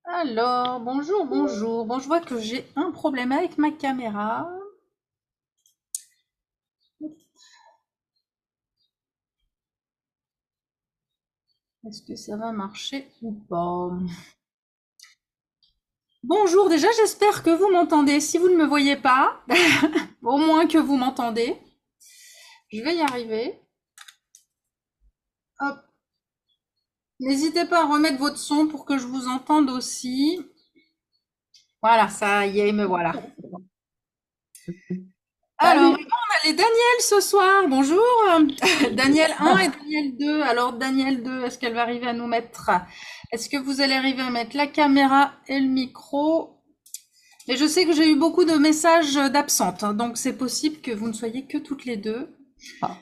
Alors, bonjour, bonjour. Bon, je vois que j'ai un problème avec ma caméra. Est-ce que ça va marcher ou pas? Bonjour, déjà, j'espère que vous m'entendez. Si vous ne me voyez pas, au moins que vous m'entendez. Je vais y arriver. Hop. N'hésitez pas à remettre votre son pour que je vous entende aussi. Voilà, ça y est, me voilà. Alors, Salut. on a les Daniel ce soir. Bonjour. Daniel 1 et Daniel 2. Alors, Daniel 2, est-ce qu'elle va arriver à nous mettre? Est-ce que vous allez arriver à mettre la caméra et le micro? Et je sais que j'ai eu beaucoup de messages d'absentes, hein, donc c'est possible que vous ne soyez que toutes les deux Ah.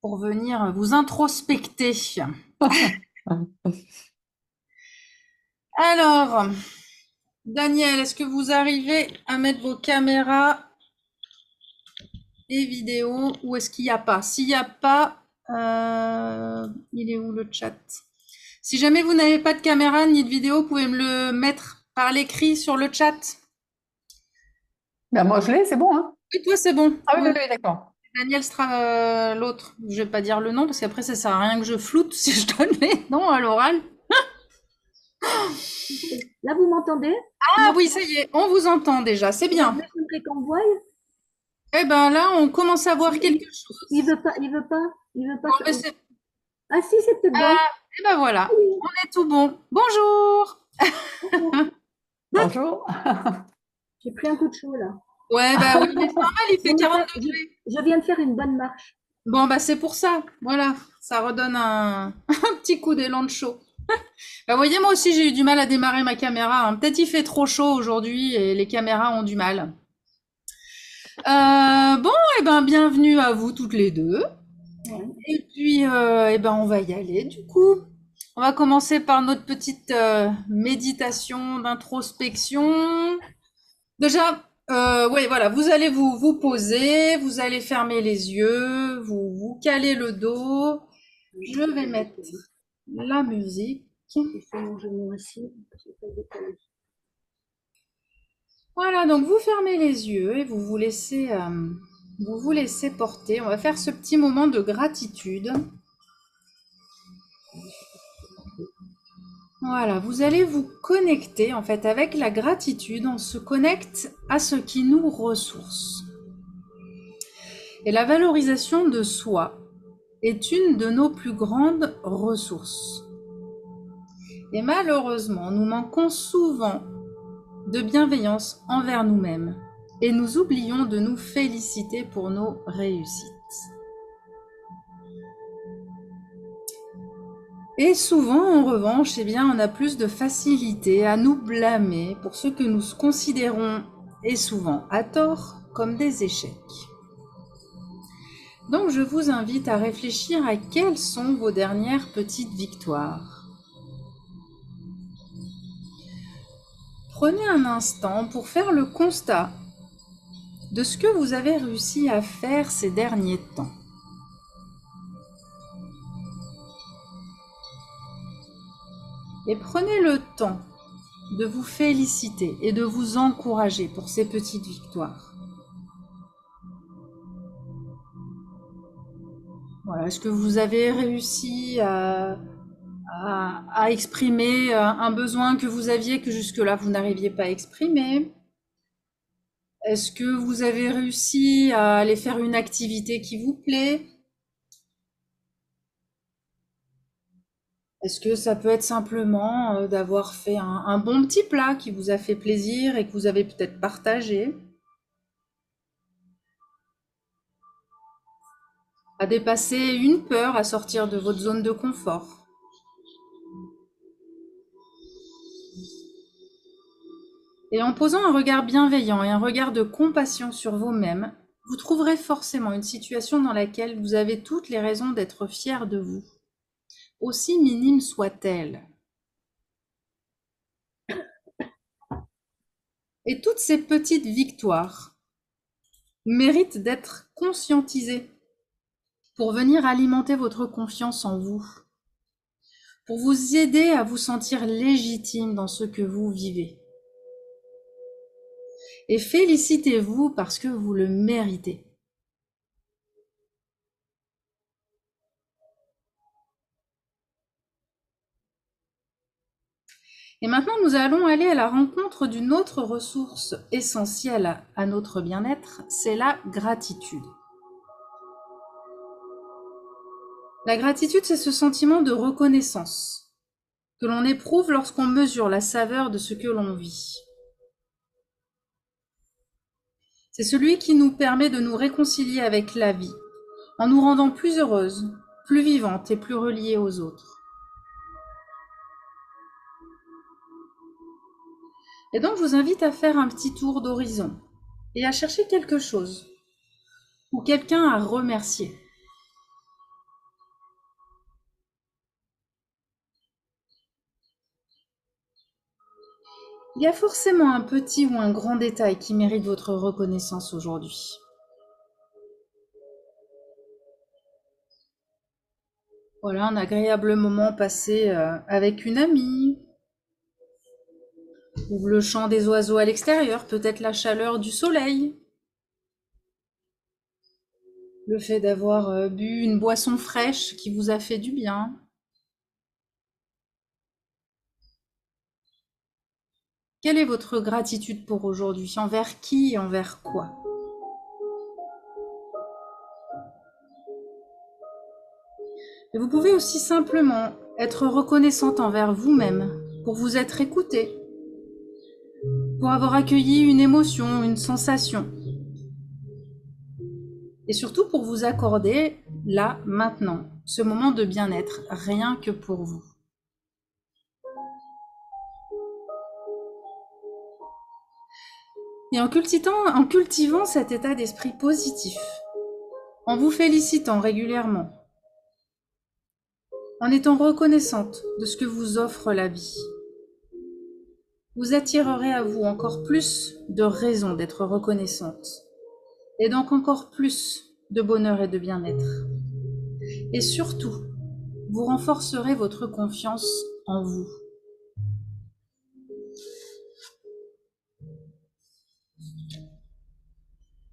pour venir vous introspecter. Alors, Daniel, est-ce que vous arrivez à mettre vos caméras et vidéos ou est-ce qu'il n'y a pas? S'il n'y a pas, il est où le chat? Si jamais vous n'avez pas de caméra ni de vidéo, vous pouvez me le mettre par l'écrit sur le chat. Ben, moi, je l'ai, c'est bon, hein? Et toi, c'est bon. Ah oui, Oui, oui, oui, d'accord. Daniel sera l'autre. Je vais pas dire le nom parce qu'après ça sert à rien que je floute si je donne les noms à l'oral. Là, vous m'entendez? Ah oui, ça y est, on vous entend déjà, c'est Vous bien. voulez qu'on voie? Eh ben là, on commence à voir quelque Il, chose. il veut pas, il veut pas, il veut pas. Bon, ben, Ah si, c'est peut-être bon. eh ben voilà, Oui. on est tout bon. Bonjour. Bonjour. J'ai pris un coup de chaud là. Ouais, bah oui, mais c'est normal, il fait Non, mais 40 je, degrés. je viens de faire une bonne marche. Bon, bah c'est pour ça. Voilà, ça redonne un, un petit coup d'élan de chaud. Bah, vous voyez, moi aussi, j'ai eu du mal à démarrer ma caméra, hein. Peut-être il fait trop chaud aujourd'hui et les caméras ont du mal. Bon, eh ben, bienvenue à vous toutes les deux. Ouais. Et puis, eh ben, on va y aller du coup. On va commencer par notre petite méditation d'introspection. Déjà, ouais, voilà, vous allez vous poser, vous allez fermer les yeux, vous caler le dos. Je vais mettre la musique. Je fais mon genou assis. Je vais pas décaler. Voilà, donc vous fermez les yeux et vous vous laissez porter. On va faire ce petit moment de gratitude. Voilà, vous allez vous connecter en fait avec la gratitude. On se connecte à ce qui nous ressource. Et la valorisation de soi est une de nos plus grandes ressources. Et malheureusement, nous manquons souvent de bienveillance envers nous-mêmes et nous oublions de nous féliciter pour nos réussites. Et souvent, en revanche, eh bien, on a plus de facilité à nous blâmer pour ce que nous considérons, et souvent à tort, comme des échecs. Donc je vous invite à réfléchir à quelles sont vos dernières petites victoires. Prenez un instant pour faire le constat de ce que vous avez réussi à faire ces derniers temps. Et prenez le temps de vous féliciter et de vous encourager pour ces petites victoires. Voilà, est-ce que vous avez réussi à exprimer un besoin que vous aviez que jusque-là vous n'arriviez pas à exprimer? Est-ce que vous avez réussi à aller faire une activité qui vous plaît? Est-ce que ça peut être simplement d'avoir fait un bon petit plat qui vous a fait plaisir et que vous avez peut-être partagé? À dépasser une peur, à sortir de votre zone de confort? Et en posant un regard bienveillant et un regard de compassion sur vous-même, vous trouverez forcément une situation dans laquelle vous avez toutes les raisons d'être fier de vous, aussi minime soit-elle. Et toutes ces petites victoires méritent d'être conscientisées pour venir alimenter votre confiance en vous, pour vous aider à vous sentir légitime dans ce que vous vivez. Et félicitez-vous parce que vous le méritez. Et maintenant, nous allons aller à la rencontre d'une autre ressource essentielle à notre bien-être, c'est la gratitude. La gratitude, c'est ce sentiment de reconnaissance que l'on éprouve lorsqu'on mesure la saveur de ce que l'on vit. C'est celui qui nous permet de nous réconcilier avec la vie, en nous rendant plus heureuses, plus vivantes et plus reliées aux autres. Et donc, je vous invite à faire un petit tour d'horizon et à chercher quelque chose ou quelqu'un à remercier. Il y a forcément un petit ou un grand détail qui mérite votre reconnaissance aujourd'hui. Voilà, un agréable moment passé avec une amie, ou le chant des oiseaux à l'extérieur, peut-être la chaleur du soleil, le fait d'avoir bu une boisson fraîche qui vous a fait du bien. Quelle est votre gratitude pour aujourd'hui? Envers qui et envers quoi? Et vous pouvez aussi simplement être reconnaissante envers vous-même pour vous être écouté, pour avoir accueilli une émotion, une sensation. Et surtout pour vous accorder, là, maintenant, ce moment de bien-être, rien que pour vous. Et en cultivant cet état d'esprit positif, en vous félicitant régulièrement, en étant reconnaissante de ce que vous offre la vie, vous attirerez à vous encore plus de raisons d'être reconnaissante, et donc encore plus de bonheur et de bien-être. Et surtout, vous renforcerez votre confiance en vous.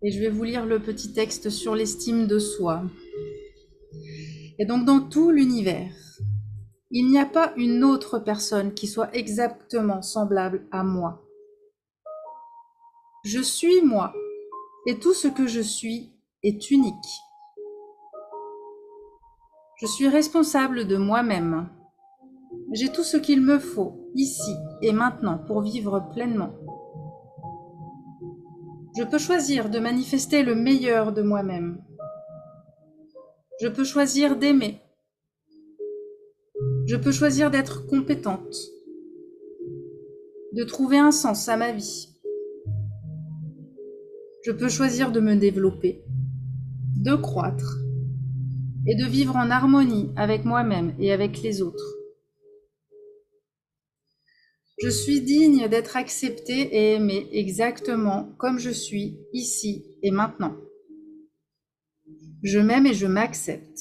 Et je vais vous lire le petit texte sur l'estime de soi. Et donc dans tout l'univers, il n'y a pas une autre personne qui soit exactement semblable à moi. Je suis moi, et tout ce que je suis est unique. Je suis responsable de moi-même. J'ai tout ce qu'il me faut, ici et maintenant, pour vivre pleinement. Je peux choisir de manifester le meilleur de moi-même. Je peux choisir d'aimer. Je peux choisir d'être compétente, de trouver un sens à ma vie. Je peux choisir de me développer, de croître et de vivre en harmonie avec moi-même et avec les autres. Je suis digne d'être acceptée et aimée exactement comme je suis ici et maintenant. Je m'aime et je m'accepte.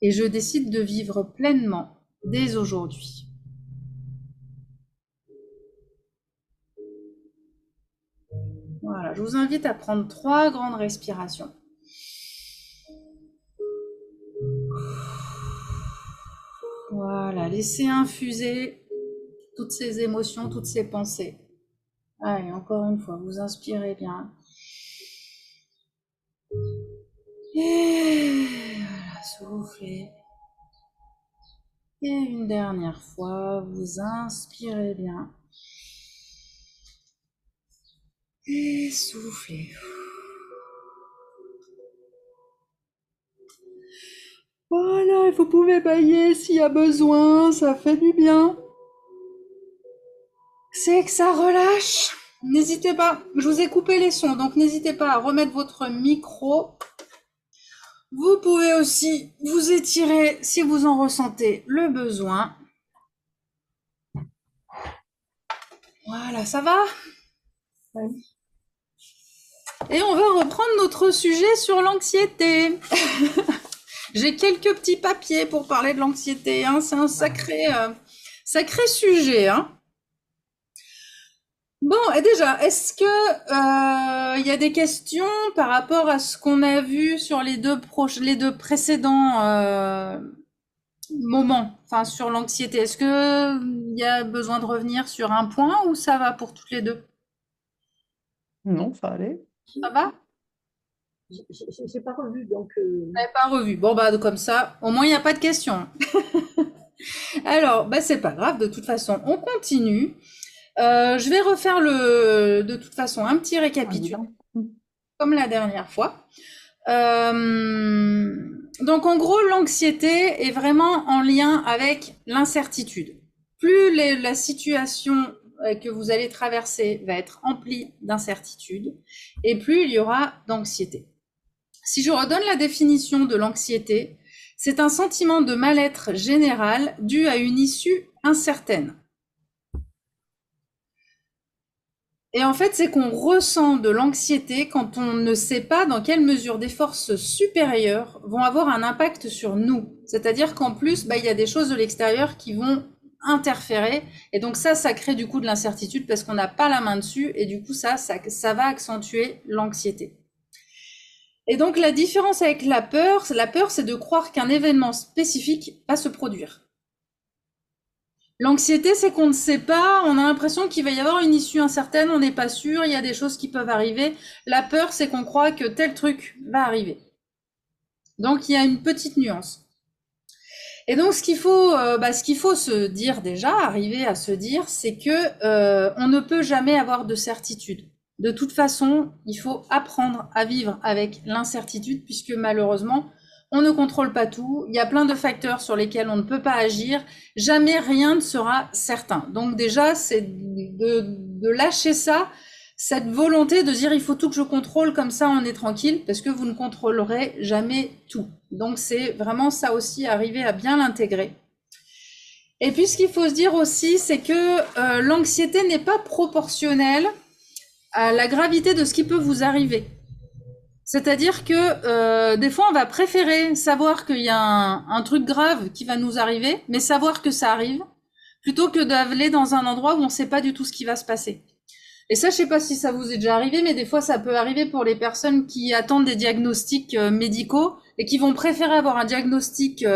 Et je décide de vivre pleinement dès aujourd'hui. Voilà, je vous invite à prendre 3 grandes respirations. Voilà, laissez infuser toutes ces émotions, toutes ces pensées. Allez, encore une fois, vous inspirez bien. Et voilà, soufflez. Et une dernière fois, vous inspirez bien. Et soufflez. Voilà, et vous pouvez bailler s'il y a besoin, ça fait du bien. C'est que ça relâche. N'hésitez pas, je vous ai coupé les sons, donc n'hésitez pas à remettre votre micro. Vous pouvez aussi vous étirer si vous en ressentez le besoin. Voilà, ça va? Oui. Et on va reprendre notre sujet sur l'anxiété. J'ai quelques petits papiers pour parler de l'anxiété, hein. C'est un sacré sujet, hein. Bon, et déjà, est-ce que y a des questions par rapport à ce qu'on a vu sur les deux précédents moments, enfin sur l'anxiété? Est-ce que y a besoin de revenir sur un point ou ça va pour toutes les deux? Non, ça allait. Ça va? J'ai pas revu, donc Vous n'avez pas revu. Bon, bah, comme ça, au moins, il n'y a pas de questions. Alors, bah, c'est pas grave, de toute façon, on continue. Je vais refaire de toute façon, un petit récapitulatif, comme la dernière fois. Donc, en gros, l'anxiété est vraiment en lien avec l'incertitude. Plus la situation que vous allez traverser va être emplie d'incertitude, et plus il y aura d'anxiété. Si je redonne la définition de l'anxiété, c'est un sentiment de mal-être général dû à une issue incertaine. Et en fait, c'est qu'on ressent de l'anxiété quand on ne sait pas dans quelle mesure des forces supérieures vont avoir un impact sur nous. C'est-à-dire qu'en plus, il y a des choses de l'extérieur qui vont interférer. Et donc ça crée du coup de l'incertitude parce qu'on n'a pas la main dessus. Et du coup, ça va accentuer l'anxiété. Et donc la différence avec la peur, c'est de croire qu'un événement spécifique va se produire. L'anxiété, c'est qu'on ne sait pas, on a l'impression qu'il va y avoir une issue incertaine, on n'est pas sûr, il y a des choses qui peuvent arriver. La peur, c'est qu'on croit que tel truc va arriver. Donc il y a une petite nuance. Et donc ce qu'il faut se dire déjà, arriver à se dire, c'est que on ne peut jamais avoir de certitude. De toute façon, il faut apprendre à vivre avec l'incertitude puisque malheureusement, on ne contrôle pas tout. Il y a plein de facteurs sur lesquels on ne peut pas agir. Jamais rien ne sera certain. Donc déjà, c'est de lâcher ça, cette volonté de dire il faut tout que je contrôle, comme ça on est tranquille, parce que vous ne contrôlerez jamais tout. Donc c'est vraiment ça aussi, arriver à bien l'intégrer. Et puis ce qu'il faut se dire aussi, c'est que l'anxiété n'est pas proportionnelle à la gravité de ce qui peut vous arriver. C'est-à-dire que des fois, on va préférer savoir qu'il y a un truc grave qui va nous arriver, mais savoir que ça arrive, plutôt que d'aller dans un endroit où on ne sait pas du tout ce qui va se passer. Et ça, je sais pas si ça vous est déjà arrivé, mais des fois, ça peut arriver pour les personnes qui attendent des diagnostics médicaux et qui vont préférer avoir un diagnostic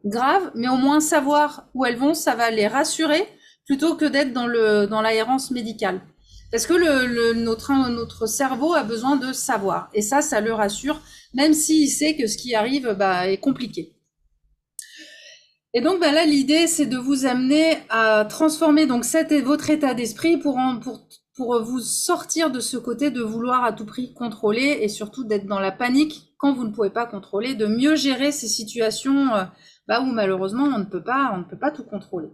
grave, mais au moins savoir où elles vont, ça va les rassurer, plutôt que d'être dans l'errance médicale. Parce que notre cerveau a besoin de savoir. Et ça le rassure, même s'il sait que ce qui arrive est compliqué. Et donc là, l'idée, c'est de vous amener à transformer donc votre état d'esprit pour vous sortir de ce côté de vouloir à tout prix contrôler et surtout d'être dans la panique quand vous ne pouvez pas contrôler, de mieux gérer ces situations où malheureusement on ne peut pas tout contrôler.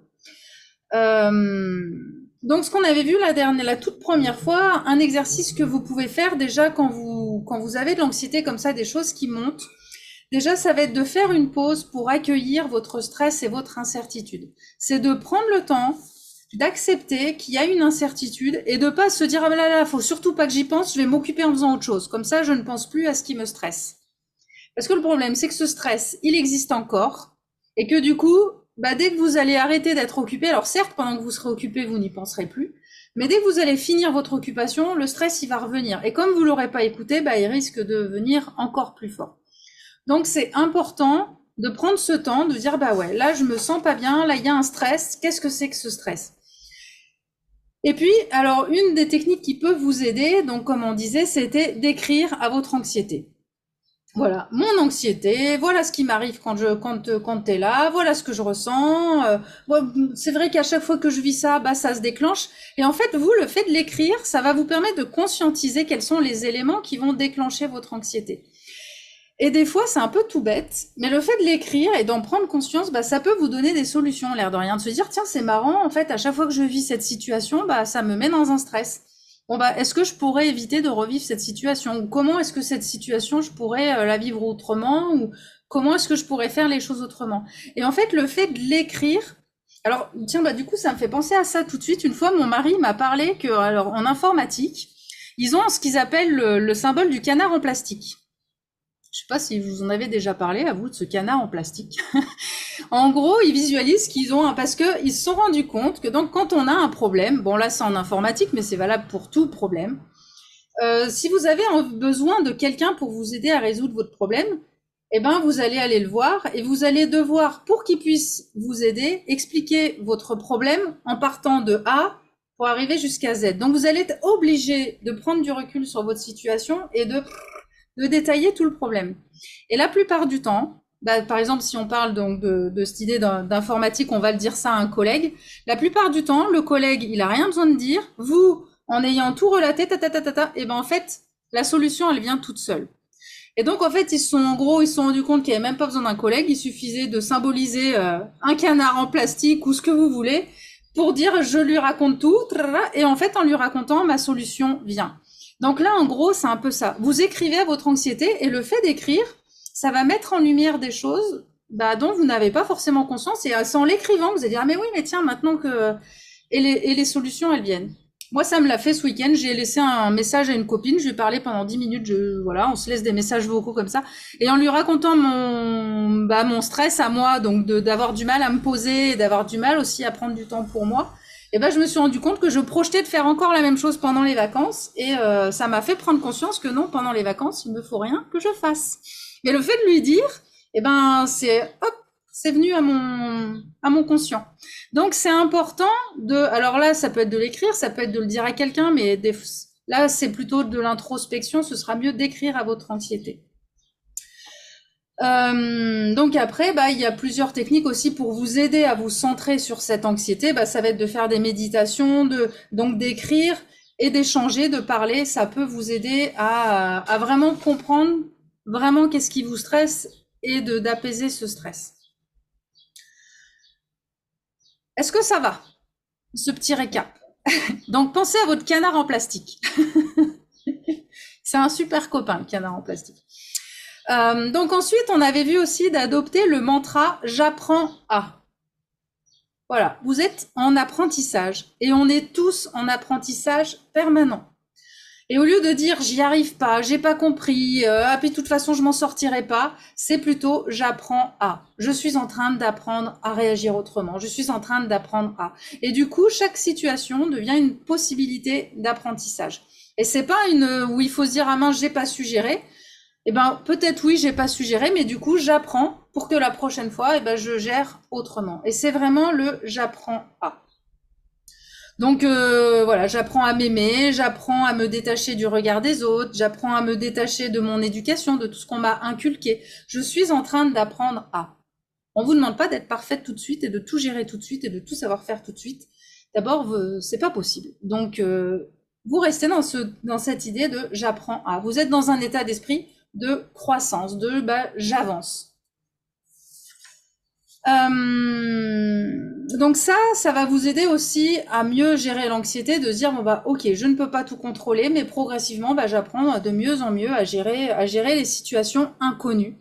Donc ce qu'on avait vu la toute première fois, un exercice que vous pouvez faire déjà quand vous avez de l'anxiété comme ça, des choses qui montent, déjà ça va être de faire une pause pour accueillir votre stress et votre incertitude. C'est de prendre le temps d'accepter qu'il y a une incertitude et de pas se dire ah ben là, faut surtout pas que j'y pense, je vais m'occuper en faisant autre chose. Comme ça, je ne pense plus à ce qui me stresse. Parce que le problème, c'est que ce stress, il existe encore et que du coup, dès que vous allez arrêter d'être occupé, alors certes, pendant que vous serez occupé, vous n'y penserez plus, mais dès que vous allez finir votre occupation, le stress, il va revenir. Et comme vous l'aurez pas écouté, il risque de venir encore plus fort. Donc, c'est important de prendre ce temps, de dire, ouais, là, je me sens pas bien, là, il y a un stress, qu'est-ce que c'est que ce stress? Et puis, alors, une des techniques qui peut vous aider, donc, comme on disait, c'était d'écrire à votre anxiété. Voilà, mon anxiété, voilà ce qui m'arrive quand t'es là, voilà ce que je ressens. C'est vrai qu'à chaque fois que je vis ça, ça se déclenche. Et en fait, vous, le fait de l'écrire, ça va vous permettre de conscientiser quels sont les éléments qui vont déclencher votre anxiété. Et des fois, c'est un peu tout bête, mais le fait de l'écrire et d'en prendre conscience, ça peut vous donner des solutions, l'air de rien, de se dire, tiens, c'est marrant, en fait, à chaque fois que je vis cette situation, ça me met dans un stress. bon bah, est-ce que je pourrais éviter de revivre cette situation? Ou comment est-ce que cette situation, je pourrais la vivre autrement? Ou comment est-ce que je pourrais faire les choses autrement? Et en fait, le fait de l'écrire, alors tiens, bah du coup, ça me fait penser à ça tout de suite. Une fois, mon mari m'a parlé que, alors en informatique, ils ont ce qu'ils appellent le symbole du canard en plastique. Je sais pas si vous en avez déjà parlé, à vous, de ce canard en plastique. En gros, ils visualisent qu'ils ont parce que ils se sont rendus compte que donc quand on a un problème, bon là c'est en informatique, mais c'est valable pour tout problème. Si vous avez besoin de quelqu'un pour vous aider à résoudre votre problème, eh ben vous allez aller le voir et vous allez devoir, pour qu'il puisse vous aider, expliquer votre problème en partant de A pour arriver jusqu'à Z. Donc vous allez être obligé de prendre du recul sur votre situation et de détailler tout le problème. Et la plupart du temps, bah, par exemple, si on parle donc de cette idée d'informatique, on va le dire ça à un collègue. La plupart du temps, le collègue, il a rien besoin de dire. Vous, en ayant tout relaté, et ben en fait, la solution, elle vient toute seule. Et donc en fait, ils se sont rendus compte qu'il n'y avait même pas besoin d'un collègue. Il suffisait de symboliser un canard en plastique ou ce que vous voulez pour dire je lui raconte tout. Et en fait, en lui racontant, ma solution vient. Donc là, en gros, c'est un peu ça. Vous écrivez à votre anxiété et le fait d'écrire, ça va mettre en lumière des choses dont vous n'avez pas forcément conscience. Et c'est en l'écrivant, vous allez dire, ah, mais oui, mais tiens, maintenant que... Et les solutions, elles viennent. Moi, ça me l'a fait ce week-end. J'ai laissé un message à une copine. Je lui ai parlé pendant 10 minutes. Voilà, on se laisse des messages vocaux comme ça. Et en lui racontant mon stress à moi, donc d'avoir du mal à me poser, et d'avoir du mal aussi à prendre du temps pour moi, et ben je me suis rendu compte que je projetais de faire encore la même chose pendant les vacances. Et ça m'a fait prendre conscience que non, pendant les vacances, il me faut rien que je fasse. Mais le fait de lui dire, eh ben c'est venu à mon conscient. Donc c'est important alors là, ça peut être de l'écrire, ça peut être de le dire à quelqu'un, mais là, c'est plutôt de l'introspection. Ce sera mieux d'écrire à votre anxiété. Donc après, il y a plusieurs techniques aussi pour vous aider à vous centrer sur cette anxiété. Ça va être de faire des méditations, donc d'écrire et d'échanger, de parler. Ça peut vous aider à vraiment comprendre vraiment qu'est-ce qui vous stresse et d'apaiser ce stress. Est-ce que ça va, ce petit récap? Donc pensez à votre canard en plastique. C'est un super copain, le canard en plastique. Donc ensuite, on avait vu aussi d'adopter le mantra « j'apprends à ». Voilà, vous êtes en apprentissage et on est tous en apprentissage permanent. Et au lieu de dire « j'y arrive pas, j'ai pas compris, puis de toute façon je m'en sortirai pas », c'est plutôt « j'apprends à ». Je suis en train d'apprendre à réagir autrement, je suis en train d'apprendre à. Et du coup, chaque situation devient une possibilité d'apprentissage. Et c'est pas où il faut se dire « ah mince, j'ai pas su gérer ». Eh ben, peut-être oui, j'ai pas su gérer, mais du coup, j'apprends pour que la prochaine fois, je gère autrement. Et c'est vraiment le j'apprends à. Donc voilà, j'apprends à m'aimer, j'apprends à me détacher du regard des autres, j'apprends à me détacher de mon éducation, de tout ce qu'on m'a inculqué. Je suis en train d'apprendre à. On vous demande pas d'être parfaite tout de suite et de tout gérer tout de suite et de tout savoir faire tout de suite. D'abord, c'est pas possible. Donc vous restez dans cette idée de j'apprends à. Vous êtes dans un état d'esprit de croissance, de j'avance. Donc ça va vous aider aussi à mieux gérer l'anxiété, de se dire ok, je ne peux pas tout contrôler, mais progressivement j'apprends de mieux en mieux à gérer les situations inconnues.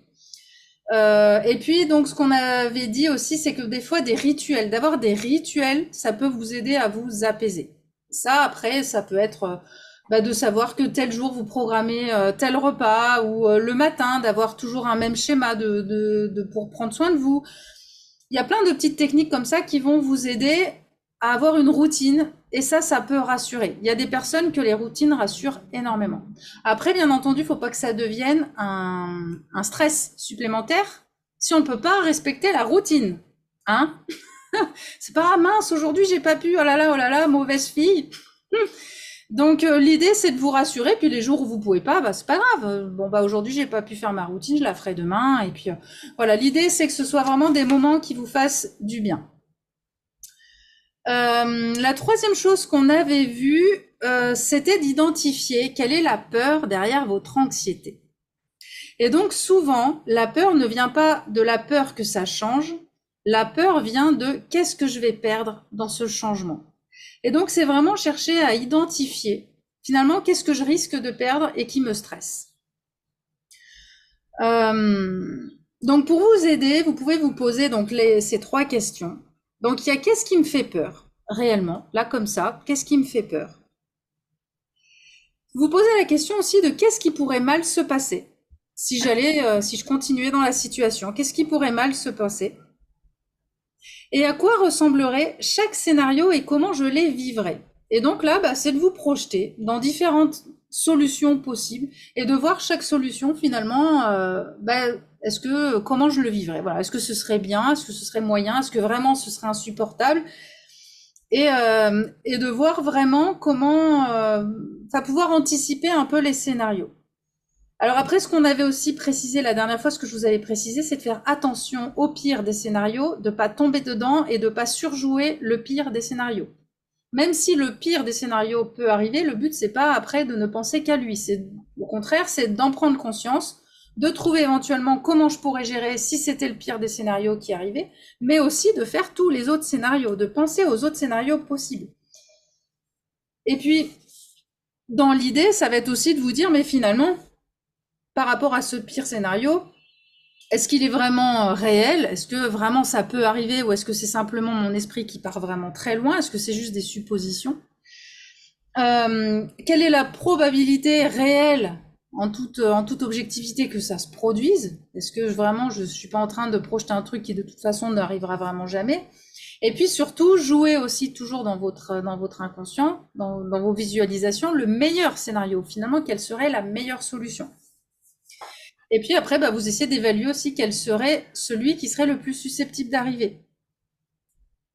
Et puis donc ce qu'on avait dit aussi, c'est que des fois d'avoir des rituels, ça peut vous aider à vous apaiser. Ça après, ça peut être de savoir que tel jour vous programmez tel repas, ou le matin d'avoir toujours un même schéma pour prendre soin de vous. Il y a plein de petites techniques comme ça qui vont vous aider à avoir une routine, et ça peut rassurer. Il y a des personnes que les routines rassurent énormément. Après, bien entendu, il ne faut pas que ça devienne un stress supplémentaire si on ne peut pas respecter la routine. Hein? C'est pas mince, aujourd'hui j'ai pas pu, oh là là, mauvaise fille. Donc l'idée c'est de vous rassurer, puis les jours où vous pouvez pas, c'est pas grave. Aujourd'hui j'ai pas pu faire ma routine, je la ferai demain, et puis voilà, l'idée c'est que ce soit vraiment des moments qui vous fassent du bien. La troisième chose qu'on avait vue, c'était d'identifier quelle est la peur derrière votre anxiété. Et donc souvent, la peur ne vient pas de la peur que ça change, la peur vient de qu'est-ce que je vais perdre dans ce changement. Et donc, c'est vraiment chercher à identifier finalement, qu'est-ce que je risque de perdre et qui me stresse? Donc, pour vous aider, vous pouvez vous poser donc ces 3 questions. Donc, il y a qu'est-ce qui me fait peur, réellement, là, comme ça, qu'est-ce qui me fait peur? Vous posez la question aussi de qu'est-ce qui pourrait mal se passer si je continuais dans la situation, qu'est-ce qui pourrait mal se passer? Et à quoi ressemblerait chaque scénario et comment je les vivrais? Et donc là, c'est de vous projeter dans différentes solutions possibles et de voir chaque solution finalement, comment je le vivrais? Voilà, est-ce que ce serait bien? Est-ce que ce serait moyen? Est-ce que vraiment ce serait insupportable? Et de voir vraiment comment, pouvoir anticiper un peu les scénarios. Alors après, ce qu'on avait aussi précisé la dernière fois, ce que je vous avais précisé, c'est de faire attention au pire des scénarios, de pas tomber dedans et de pas surjouer le pire des scénarios. Même si le pire des scénarios peut arriver, le but c'est pas après de ne penser qu'à lui. C'est au contraire, c'est d'en prendre conscience, de trouver éventuellement comment je pourrais gérer si c'était le pire des scénarios qui arrivait, mais aussi de faire tous les autres scénarios, de penser aux autres scénarios possibles. Et puis, dans l'idée, ça va être aussi de vous dire, mais finalement, par rapport à ce pire scénario, est-ce qu'il est vraiment réel? Est-ce que vraiment ça peut arriver ou est-ce que c'est simplement mon esprit qui part vraiment très loin? Est-ce que c'est juste des suppositions? Quelle est la probabilité réelle en toute objectivité que ça se produise? Est-ce que vraiment je suis pas en train de projeter un truc qui de toute façon n'arrivera vraiment jamais? Et puis surtout, jouer aussi toujours dans votre inconscient, dans vos visualisations, le meilleur scénario. Finalement, quelle serait la meilleure solution? Et puis après, vous essayez d'évaluer aussi quel serait celui qui serait le plus susceptible d'arriver.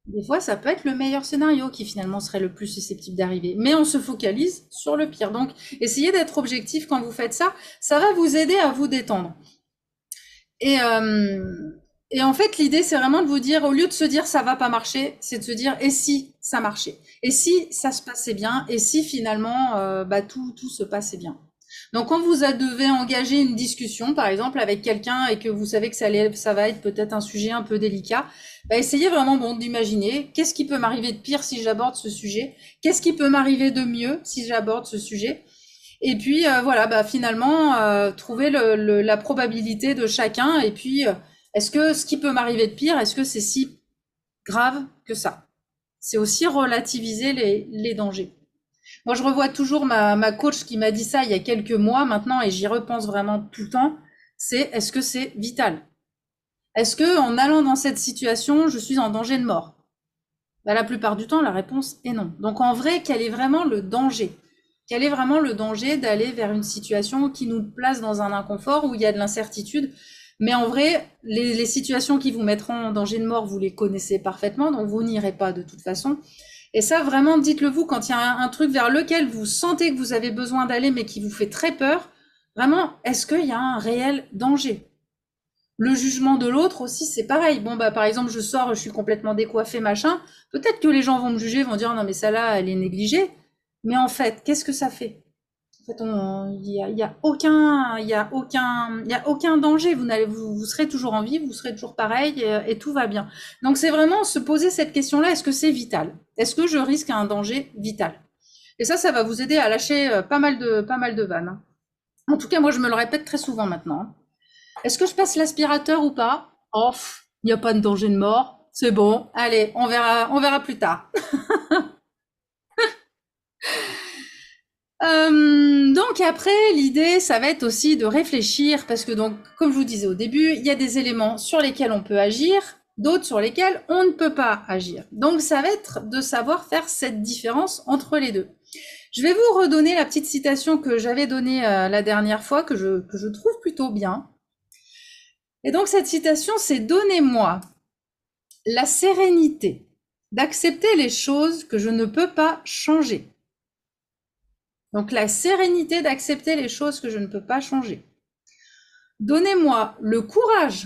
Des fois, ça peut être le meilleur scénario qui finalement serait le plus susceptible d'arriver. Mais on se focalise sur le pire. Donc, essayez d'être objectif quand vous faites ça. Ça va vous aider à vous détendre. Et en fait, l'idée, c'est vraiment de vous dire, au lieu de se dire ça va pas marcher, c'est de se dire et si ça marchait? Et si ça se passait bien? Et si finalement, tout se passait bien? Donc, quand vous devez engager une discussion, par exemple, avec quelqu'un et que vous savez que ça va être peut-être un sujet un peu délicat, essayez vraiment d'imaginer qu'est-ce qui peut m'arriver de pire si j'aborde ce sujet, qu'est-ce qui peut m'arriver de mieux si j'aborde ce sujet, et puis finalement trouver la probabilité de chacun, et puis est-ce que ce qui peut m'arriver de pire, est-ce que c'est si grave que ça? C'est aussi relativiser les dangers. Moi, je revois toujours ma coach qui m'a dit ça il y a quelques mois maintenant, et j'y repense vraiment tout le temps, c'est est-ce que c'est vital? Est-ce que en allant dans cette situation, je suis en danger de mort? La plupart du temps, la réponse est non. Donc en vrai, quel est vraiment le danger? Quel est vraiment le danger d'aller vers une situation qui nous place dans un inconfort où il y a de l'incertitude? Mais en vrai, les situations qui vous mettront en danger de mort, vous les connaissez parfaitement, donc vous n'irez pas de toute façon. Et ça, vraiment, dites-le vous quand il y a un truc vers lequel vous sentez que vous avez besoin d'aller, mais qui vous fait très peur. Vraiment, est-ce qu'il y a un réel danger? Le jugement de l'autre aussi, c'est pareil. Bon, par exemple, je sors, je suis complètement décoiffée, machin. Peut-être que les gens vont me juger, vont dire non, mais ça là, elle est négligée. Mais en fait, qu'est-ce que ça fait? En fait, il y a aucun danger. Vous serez toujours en vie, vous serez toujours pareil et tout va bien. Donc, c'est vraiment se poser cette question-là. Est-ce que c'est vital? Est-ce que je risque un danger vital? Et ça va vous aider à lâcher pas mal de vannes. En tout cas, moi, je me le répète très souvent maintenant. Est-ce que je passe l'aspirateur ou pas? Oh, il n'y a pas de danger de mort. C'est bon. Allez, on verra plus tard. Donc après, l'idée, ça va être aussi de réfléchir, parce que donc, comme je vous disais au début, il y a des éléments sur lesquels on peut agir, d'autres sur lesquels on ne peut pas agir. Donc ça va être de savoir faire cette différence entre les deux. Je vais vous redonner la petite citation que j'avais donnée la dernière fois, que je trouve plutôt bien. Et donc cette citation, c'est « Donnez-moi la sérénité d'accepter les choses que je ne peux pas changer ». Donc la sérénité d'accepter les choses que je ne peux pas changer. Donnez-moi le courage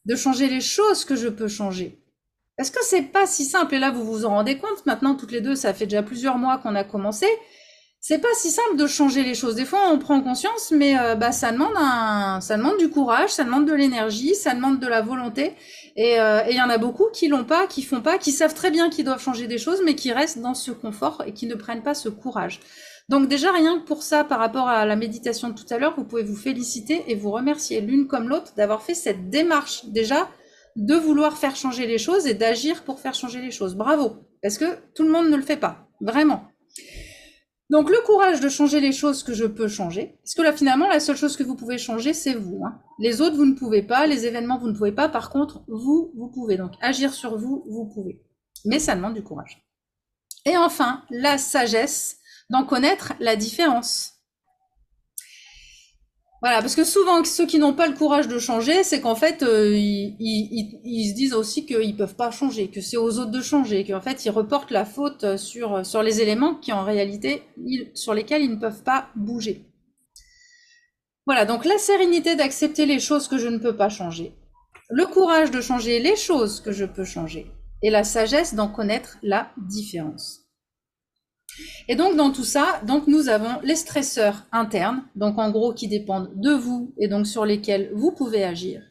de changer les choses que je peux changer. Parce que c'est pas si simple, et là vous vous en rendez compte, maintenant toutes les deux, ça fait déjà plusieurs mois qu'on a commencé, c'est pas si simple de changer les choses. Des fois on prend conscience, mais ça demande du courage, ça demande de l'énergie, ça demande de la volonté, et il y en a beaucoup qui l'ont pas, qui font pas, qui savent très bien qu'ils doivent changer des choses, mais qui restent dans ce confort et qui ne prennent pas ce courage. Donc déjà, rien que pour ça, par rapport à la méditation de tout à l'heure, vous pouvez vous féliciter et vous remercier l'une comme l'autre d'avoir fait cette démarche déjà de vouloir faire changer les choses et d'agir pour faire changer les choses. Bravo, parce que tout le monde ne le fait pas, vraiment. Donc le courage de changer les choses que je peux changer, parce que là finalement la seule chose que vous pouvez changer c'est vous. Hein. Les autres vous ne pouvez pas, les événements vous ne pouvez pas, par contre vous pouvez. Donc agir sur vous, vous pouvez. Mais ça demande du courage. Et enfin, la sagesse d'en connaître la différence. Voilà, parce que souvent ceux qui n'ont pas le courage de changer, c'est qu'en fait ils se disent aussi qu'ils peuvent pas changer, que c'est aux autres de changer, qu'en fait ils reportent la faute sur les éléments qui en réalité sur lesquels ils ne peuvent pas bouger. Voilà, donc la sérénité d'accepter les choses que je ne peux pas changer, le courage de changer les choses que je peux changer, et la sagesse d'en connaître la différence. Et donc dans tout ça, donc nous avons les stresseurs internes, donc en gros qui dépendent de vous et donc sur lesquels vous pouvez agir,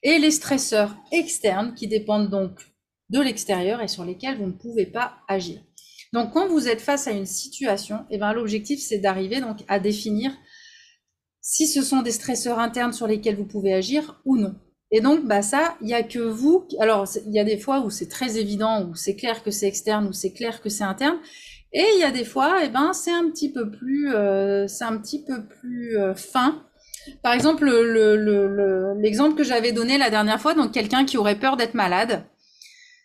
et les stresseurs externes qui dépendent donc de l'extérieur et sur lesquels vous ne pouvez pas agir. Donc quand vous êtes face à une situation, eh ben, l'objectif c'est d'arriver donc à définir si ce sont des stresseurs internes sur lesquels vous pouvez agir ou non. Et donc bah ça, il n'y a que vous, alors il y a des fois où c'est très évident, où c'est clair que c'est externe, où c'est clair que c'est interne. Et il y a des fois, eh ben, c'est un petit peu plus fin. Par exemple, l'exemple que j'avais donné la dernière fois, donc quelqu'un qui aurait peur d'être malade.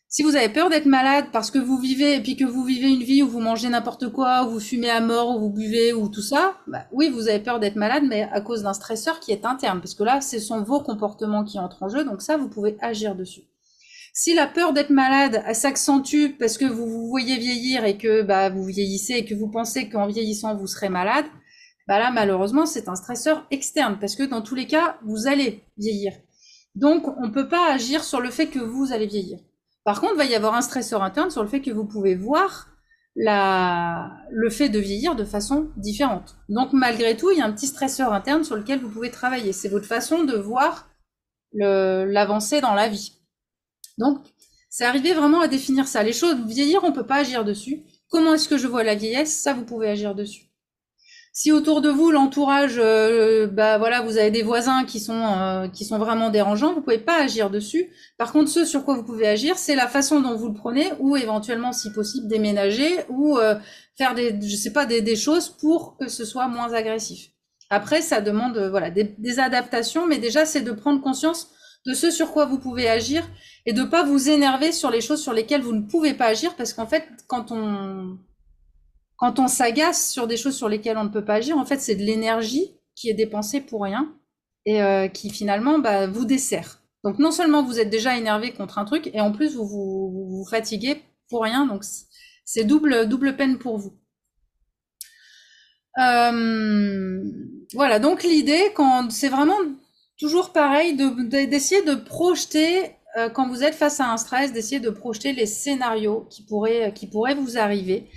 Si vous avez peur d'être malade parce que vous vivez et puis que vous vivez une vie où vous mangez n'importe quoi, où vous fumez à mort, où vous buvez, ou tout ça, bah oui, vous avez peur d'être malade, mais à cause d'un stresseur qui est interne, parce que là, ce sont vos comportements qui entrent en jeu, donc ça, vous pouvez agir dessus. Si la peur d'être malade s'accentue parce que vous vous voyez vieillir et que bah, vous vieillissez et que vous pensez qu'en vieillissant vous serez malade, bah là malheureusement c'est un stresseur externe parce que dans tous les cas vous allez vieillir. Donc on ne peut pas agir sur le fait que vous allez vieillir. Par contre, il va y avoir un stresseur interne sur le fait que vous pouvez voir le fait de vieillir de façon différente. Donc malgré tout, il y a un petit stresseur interne sur lequel vous pouvez travailler. C'est votre façon de voir l'avancée dans la vie. Donc, c'est arriver vraiment à définir ça. Les choses, vieillir, on ne peut pas agir dessus. Comment est-ce que je vois la vieillesse? Ça, vous pouvez agir dessus. Si autour de vous, l'entourage, bah voilà, vous avez des voisins qui sont vraiment dérangeants, vous pouvez pas agir dessus. Par contre, ce sur quoi vous pouvez agir, c'est la façon dont vous le prenez, ou éventuellement, si possible, déménager, ou faire des choses pour que ce soit moins agressif. Après, ça demande voilà des adaptations, mais déjà, c'est de prendre conscience de ce sur quoi vous pouvez agir et de pas vous énerver sur les choses sur lesquelles vous ne pouvez pas agir, parce qu'en fait, quand on s'agace sur des choses sur lesquelles on ne peut pas agir, en fait, c'est de l'énergie qui est dépensée pour rien et qui finalement bah, vous dessert. Donc non seulement vous êtes déjà énervé contre un truc, et en plus vous fatiguez pour rien, donc c'est double peine pour vous. Voilà, donc l'idée, c'est vraiment toujours pareil, d'essayer de projeter, quand vous êtes face à un stress, d'essayer de projeter les scénarios qui pourraient vous arriver.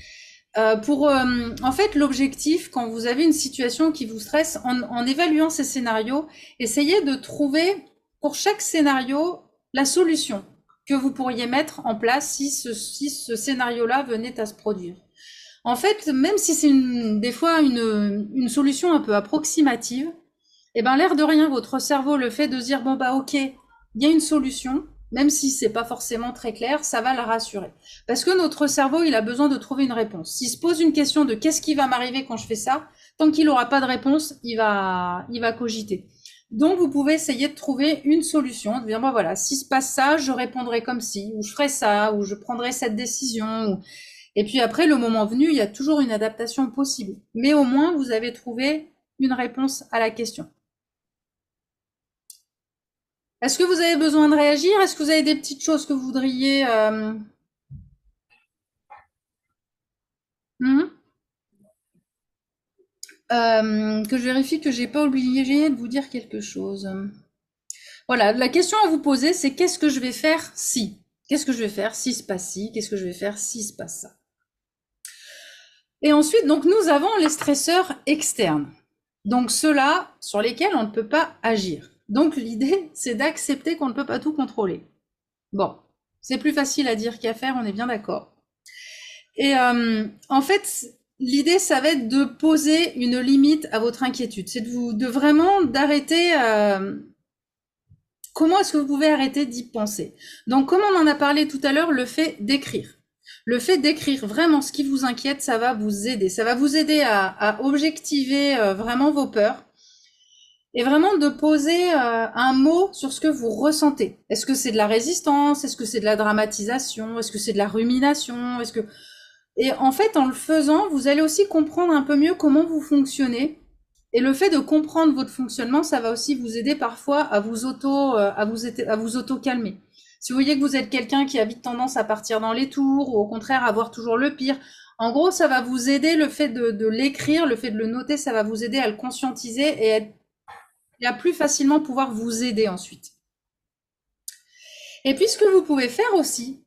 En fait, l'objectif, quand vous avez une situation qui vous stresse, en évaluant ces scénarios, essayez de trouver pour chaque scénario la solution que vous pourriez mettre en place si ce scénario-là venait à se produire. En fait, même si c'est des fois une solution un peu approximative, eh ben l'air de rien, votre cerveau, le fait de se dire bon bah ok, il y a une solution, même si c'est pas forcément très clair, ça va la rassurer. Parce que notre cerveau, il a besoin de trouver une réponse. S'il se pose une question de qu'est-ce qui va m'arriver quand je fais ça, tant qu'il n'aura pas de réponse, il va cogiter. Donc vous pouvez essayer de trouver une solution, de dire bon voilà, si se passe ça, je répondrai comme ci, ou je ferai ça, ou je prendrai cette décision. Et puis après, le moment venu, il y a toujours une adaptation possible. Mais au moins, vous avez trouvé une réponse à la question. Est-ce que vous avez besoin de réagir? Est-ce que vous avez des petites choses que vous voudriez que je vérifie que j'ai pas oublié de vous dire quelque chose. Voilà, la question à vous poser, c'est qu'est-ce que je vais faire si? Qu'est-ce que je vais faire si se passe ci? Qu'est-ce que je vais faire si se passe ça? Et ensuite, donc, nous avons les stresseurs externes. Donc, ceux-là sur lesquels on ne peut pas agir. Donc, l'idée, c'est d'accepter qu'on ne peut pas tout contrôler. Bon, c'est plus facile à dire qu'à faire, on est bien d'accord. Et en fait, l'idée, ça va être de poser une limite à votre inquiétude. C'est de vraiment d'arrêter. Comment est-ce que vous pouvez arrêter d'y penser? Donc, comme on en a parlé tout à l'heure, le fait d'écrire. Le fait d'écrire vraiment ce qui vous inquiète, ça va vous aider. Ça va vous aider à objectiver vraiment vos peurs et vraiment de poser un mot sur ce que vous ressentez. Est-ce que c'est de la résistance? Est-ce que c'est de la dramatisation? Est-ce que c'est de la rumination? Et en fait, en le faisant, vous allez aussi comprendre un peu mieux comment vous fonctionnez. Et le fait de comprendre votre fonctionnement, ça va aussi vous aider parfois à vous auto-calmer. Si vous voyez que vous êtes quelqu'un qui a vite tendance à partir dans les tours, ou au contraire à voir toujours le pire, en gros, ça va vous aider, le fait de l'écrire, le fait de le noter, ça va vous aider à le conscientiser et à plus facilement pouvoir vous aider ensuite. Et puis, ce que vous pouvez faire aussi,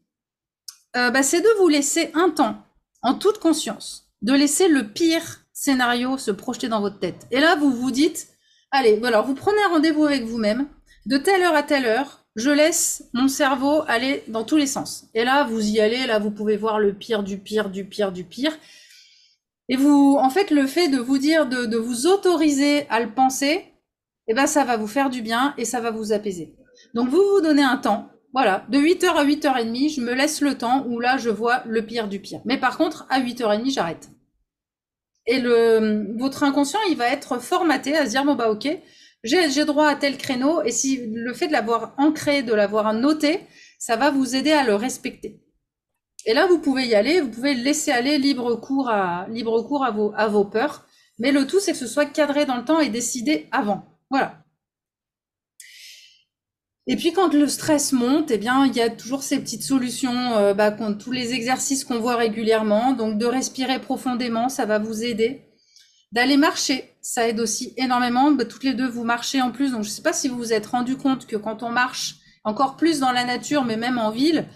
c'est de vous laisser un temps, en toute conscience, de laisser le pire scénario se projeter dans votre tête. Et là, vous vous dites, allez, alors vous prenez un rendez-vous avec vous-même, de telle heure à telle heure, je laisse mon cerveau aller dans tous les sens. Et là, vous y allez, là, vous pouvez voir le pire du pire, du pire, du pire. Et vous, en fait, le fait de vous dire, de vous autoriser à le penser, eh ben, ça va vous faire du bien et ça va vous apaiser. Donc, vous vous donnez un temps. Voilà, de 8h à 8h30, je me laisse le temps où là, je vois le pire du pire. Mais par contre, à 8h30, j'arrête. Et votre inconscient, il va être formaté à se dire, bon bah ok, j'ai droit à tel créneau. Et si le fait de l'avoir ancré, de l'avoir noté, ça va vous aider à le respecter. Et là, vous pouvez y aller, vous pouvez laisser aller libre cours à vos peurs. Mais le tout, c'est que ce soit cadré dans le temps et décidé avant. Voilà. Et puis quand le stress monte, eh bien, il y a toujours ces petites solutions, tous les exercices qu'on voit régulièrement. Donc de respirer profondément, ça va vous aider. D'aller marcher, ça aide aussi énormément. Toutes les deux, vous marchez en plus. Donc je ne sais pas si vous vous êtes rendu compte que quand on marche encore plus dans la nature, mais même en ville,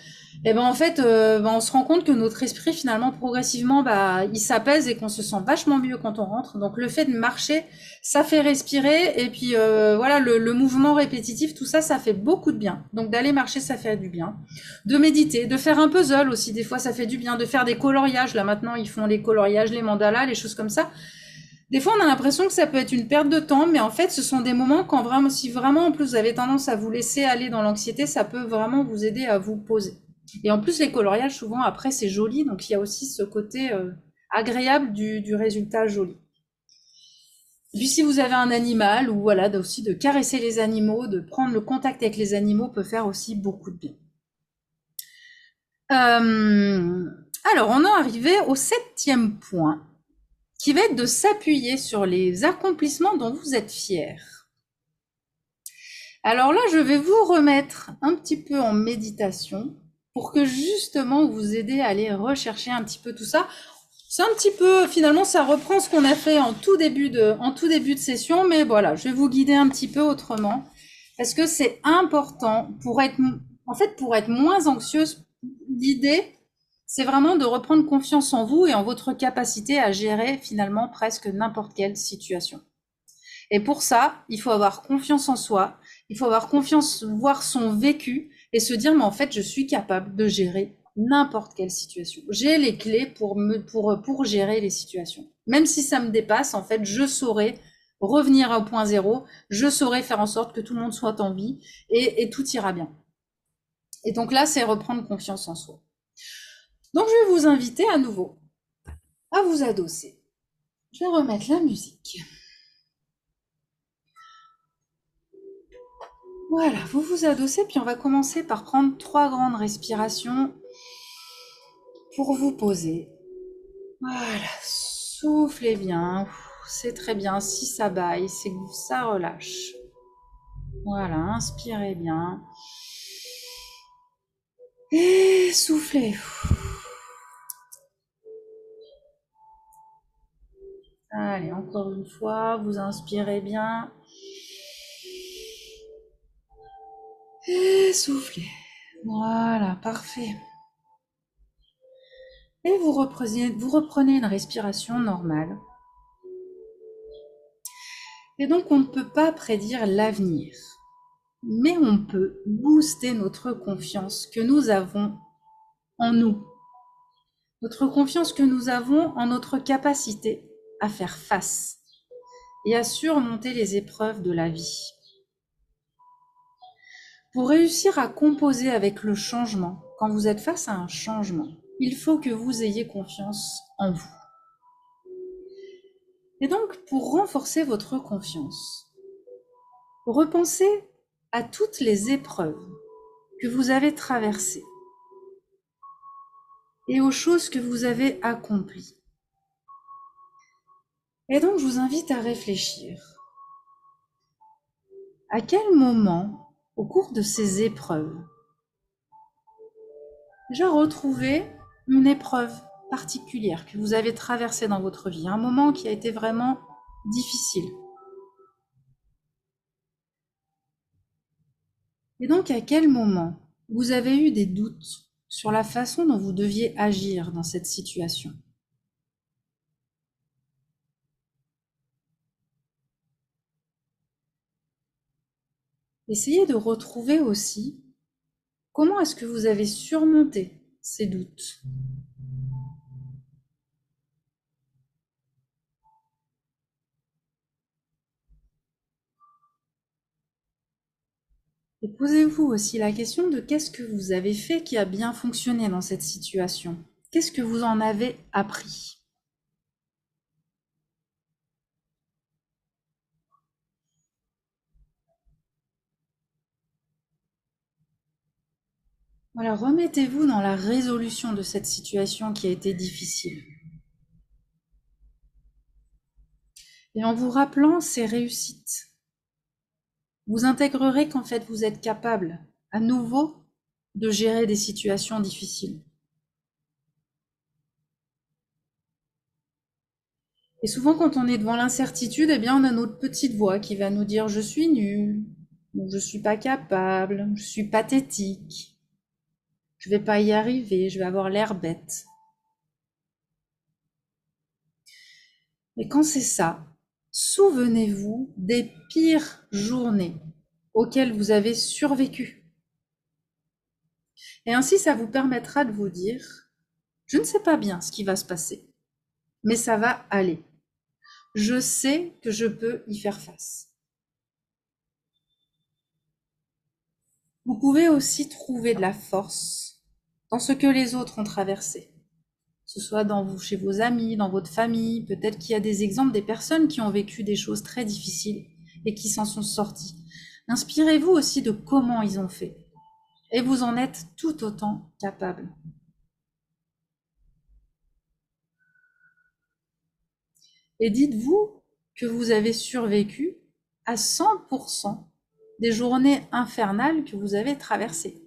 et ben en fait, on se rend compte que notre esprit finalement progressivement, il s'apaise et qu'on se sent vachement mieux quand on rentre. Donc le fait de marcher, ça fait respirer et puis voilà le mouvement répétitif, tout ça, ça fait beaucoup de bien. Donc d'aller marcher, ça fait du bien. De méditer, de faire un puzzle aussi, des fois ça fait du bien. De faire des coloriages. Là maintenant, ils font les coloriages, les mandalas, les choses comme ça. Des fois, on a l'impression que ça peut être une perte de temps, mais en fait, ce sont des moments quand vraiment, si vraiment en plus vous avez tendance à vous laisser aller dans l'anxiété, ça peut vraiment vous aider à vous poser. Et en plus, les coloriages, souvent, après, c'est joli. Donc, il y a aussi ce côté agréable du résultat joli. Et puis, si vous avez un animal, ou voilà, aussi de caresser les animaux, de prendre le contact avec les animaux peut faire aussi beaucoup de bien. Alors, on est arrivé au 7e point, qui va être de s'appuyer sur les accomplissements dont vous êtes fiers. Alors là, je vais vous remettre un petit peu en méditation pour que justement vous aider à aller rechercher un petit peu tout ça. C'est un petit peu, finalement, ça reprend ce qu'on a fait en tout début de session, mais voilà, je vais vous guider un petit peu autrement, parce que c'est important pour être moins anxieuse. L'idée, c'est vraiment de reprendre confiance en vous et en votre capacité à gérer finalement presque n'importe quelle situation. Et pour ça, il faut avoir confiance en soi, il faut avoir confiance, voir son vécu et se dire, mais en fait, je suis capable de gérer n'importe quelle situation. J'ai les clés pour gérer les situations. Même si ça me dépasse, en fait, je saurai revenir au point zéro, je saurai faire en sorte que tout le monde soit en vie et tout ira bien. Et donc là, c'est reprendre confiance en soi. Donc, je vais vous inviter à nouveau à vous adosser. Je vais remettre la musique. Voilà, vous vous adossez, puis on va commencer par prendre 3 grandes respirations pour vous poser. Voilà, soufflez bien, c'est très bien. Si ça baille, c'est que ça relâche. Voilà, inspirez bien. Et soufflez. Allez, encore une fois, vous inspirez bien. Et soufflez. Voilà, parfait. Et vous reprenez une respiration normale. Et donc, on ne peut pas prédire l'avenir, mais on peut booster notre confiance que nous avons en nous. notre confiance que nous avons en notre capacité à faire face et à surmonter les épreuves de la vie. Pour réussir à composer avec le changement, quand vous êtes face à un changement, il faut que vous ayez confiance en vous. Et donc, pour renforcer votre confiance, repensez à toutes les épreuves que vous avez traversées et aux choses que vous avez accomplies. Et donc, je vous invite à réfléchir. À quel moment, au cours de ces épreuves, déjà retrouvez une épreuve particulière que vous avez traversée dans votre vie, un moment qui a été vraiment difficile. Et donc, à quel moment vous avez eu des doutes sur la façon dont vous deviez agir dans cette situation? Essayez de retrouver aussi comment est-ce que vous avez surmonté ces doutes. Et posez-vous aussi la question de qu'est-ce que vous avez fait qui a bien fonctionné dans cette situation? Qu'est-ce que vous en avez appris? Voilà, remettez-vous dans la résolution de cette situation qui a été difficile. Et en vous rappelant ces réussites, vous intégrerez qu'en fait vous êtes capable à nouveau de gérer des situations difficiles. Et souvent quand on est devant l'incertitude, eh bien on a notre petite voix qui va nous dire je suis nul, ou je suis pas capable, je suis pathétique, je vais pas y arriver, je vais avoir l'air bête. Et quand c'est ça, souvenez-vous des pires journées auxquelles vous avez survécu. Et ainsi, ça vous permettra de vous dire, je ne sais pas bien ce qui va se passer, mais ça va aller. Je sais que je peux y faire face. Vous pouvez aussi trouver de la force dans ce que les autres ont traversé. Que ce soit chez vos amis, dans votre famille, peut-être qu'il y a des exemples des personnes qui ont vécu des choses très difficiles et qui s'en sont sorties. Inspirez-vous aussi de comment ils ont fait. Et vous en êtes tout autant capable. Et dites-vous que vous avez survécu à 100% des journées infernales que vous avez traversées.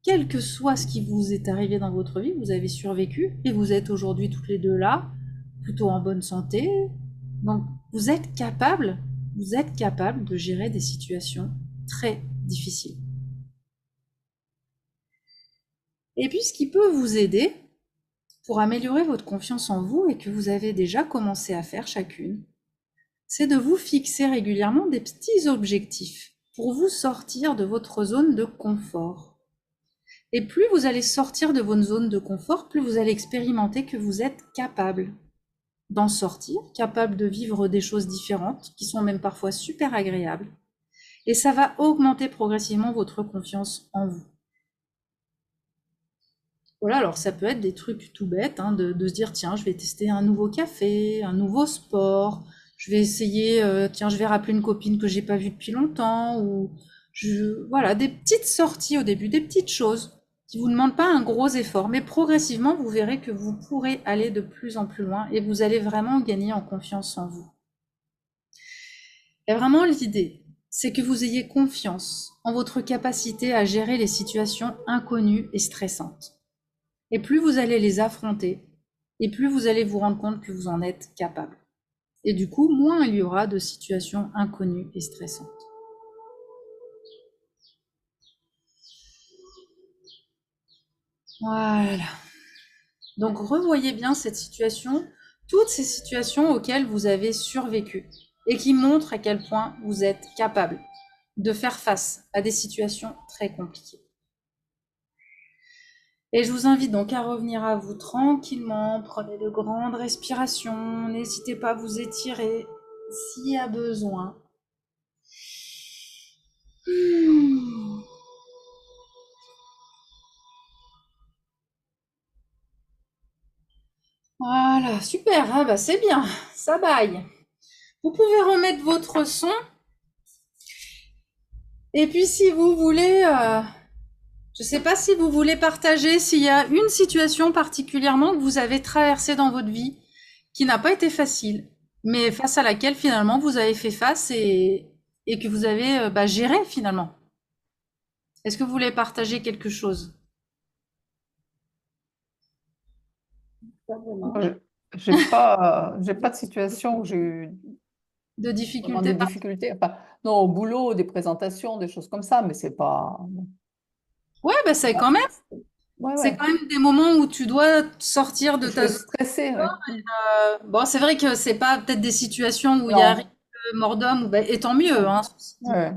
Quel que soit ce qui vous est arrivé dans votre vie, vous avez survécu et vous êtes aujourd'hui toutes les deux là, plutôt en bonne santé. Donc vous êtes capable de gérer des situations très difficiles. Et puis ce qui peut vous aider pour améliorer votre confiance en vous et que vous avez déjà commencé à faire chacune, c'est de vous fixer régulièrement des petits objectifs pour vous sortir de votre zone de confort. Et plus vous allez sortir de votre zone de confort, plus vous allez expérimenter que vous êtes capable d'en sortir, capable de vivre des choses différentes, qui sont même parfois super agréables. Et ça va augmenter progressivement votre confiance en vous. Voilà, alors ça peut être des trucs tout bêtes, de se dire, tiens, je vais tester un nouveau café, un nouveau sport, je vais essayer, tiens, je vais rappeler une copine que j'ai pas vue depuis longtemps, voilà, des petites sorties au début, des petites choses qui vous demandent pas un gros effort, mais progressivement, vous verrez que vous pourrez aller de plus en plus loin et vous allez vraiment gagner en confiance en vous. Et vraiment, l'idée, c'est que vous ayez confiance en votre capacité à gérer les situations inconnues et stressantes. Et plus vous allez les affronter, et plus vous allez vous rendre compte que vous en êtes capable. Et du coup, moins il y aura de situations inconnues et stressantes. Voilà. Donc revoyez bien cette situation, toutes ces situations auxquelles vous avez survécu et qui montrent à quel point vous êtes capable de faire face à des situations très compliquées. Et je vous invite donc à revenir à vous tranquillement. Prenez de grandes respirations. N'hésitez pas à vous étirer s'il y a besoin. Hmm. Voilà, super. Ah bah c'est bien, ça baille. Vous pouvez remettre votre son. Et puis si vous voulez, je ne sais pas si vous voulez partager s'il y a une situation particulièrement que vous avez traversée dans votre vie qui n'a pas été facile, mais face à laquelle finalement vous avez fait face et que vous avez géré finalement. Est-ce que vous voulez partager quelque chose Pas vraiment. J'ai pas de situation où j'ai eu de vraiment difficultés des difficultés. Enfin, non, au boulot, des présentations, des choses comme ça, mais c'est pas. Ouais, bah c'est Ah, quand même, ouais, c'est ouais. quand même des moments où tu dois sortir de Je ta suis zone. stressée, ouais. Bon, c'est vrai que c'est pas peut-être des situations où il y a Non, mort d'homme, et tant mieux, non. hein, ceci dit. Ouais,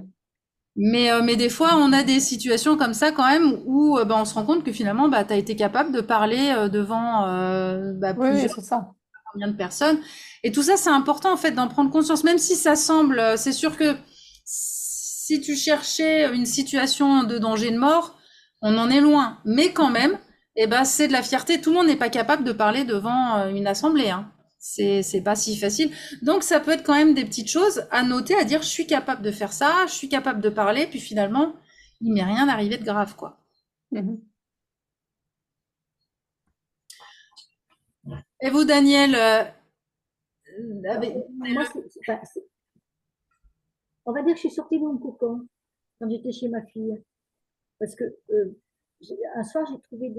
Mais des fois, on a des situations comme ça quand même où on se rend compte que finalement, tu as été capable de parler devant oui, oui, plusieurs c'est ça. combien de personnes. Et tout ça, c'est important en fait d'en prendre conscience, même si ça semble, c'est sûr que si tu cherchais une situation de danger de mort, on en est loin. Mais quand même, c'est de la fierté. Tout le monde n'est pas capable de parler devant une assemblée, hein. C'est pas si facile. Donc ça peut être quand même des petites choses à noter, à dire je suis capable de faire ça, je suis capable de parler, puis finalement, il m'est rien arrivé de grave, quoi. Mhm. Et vous, Daniel, Alors, moi, on va dire que je suis sortie de mon cocon quand j'étais chez ma fille. Parce que un soir, j'ai trouvé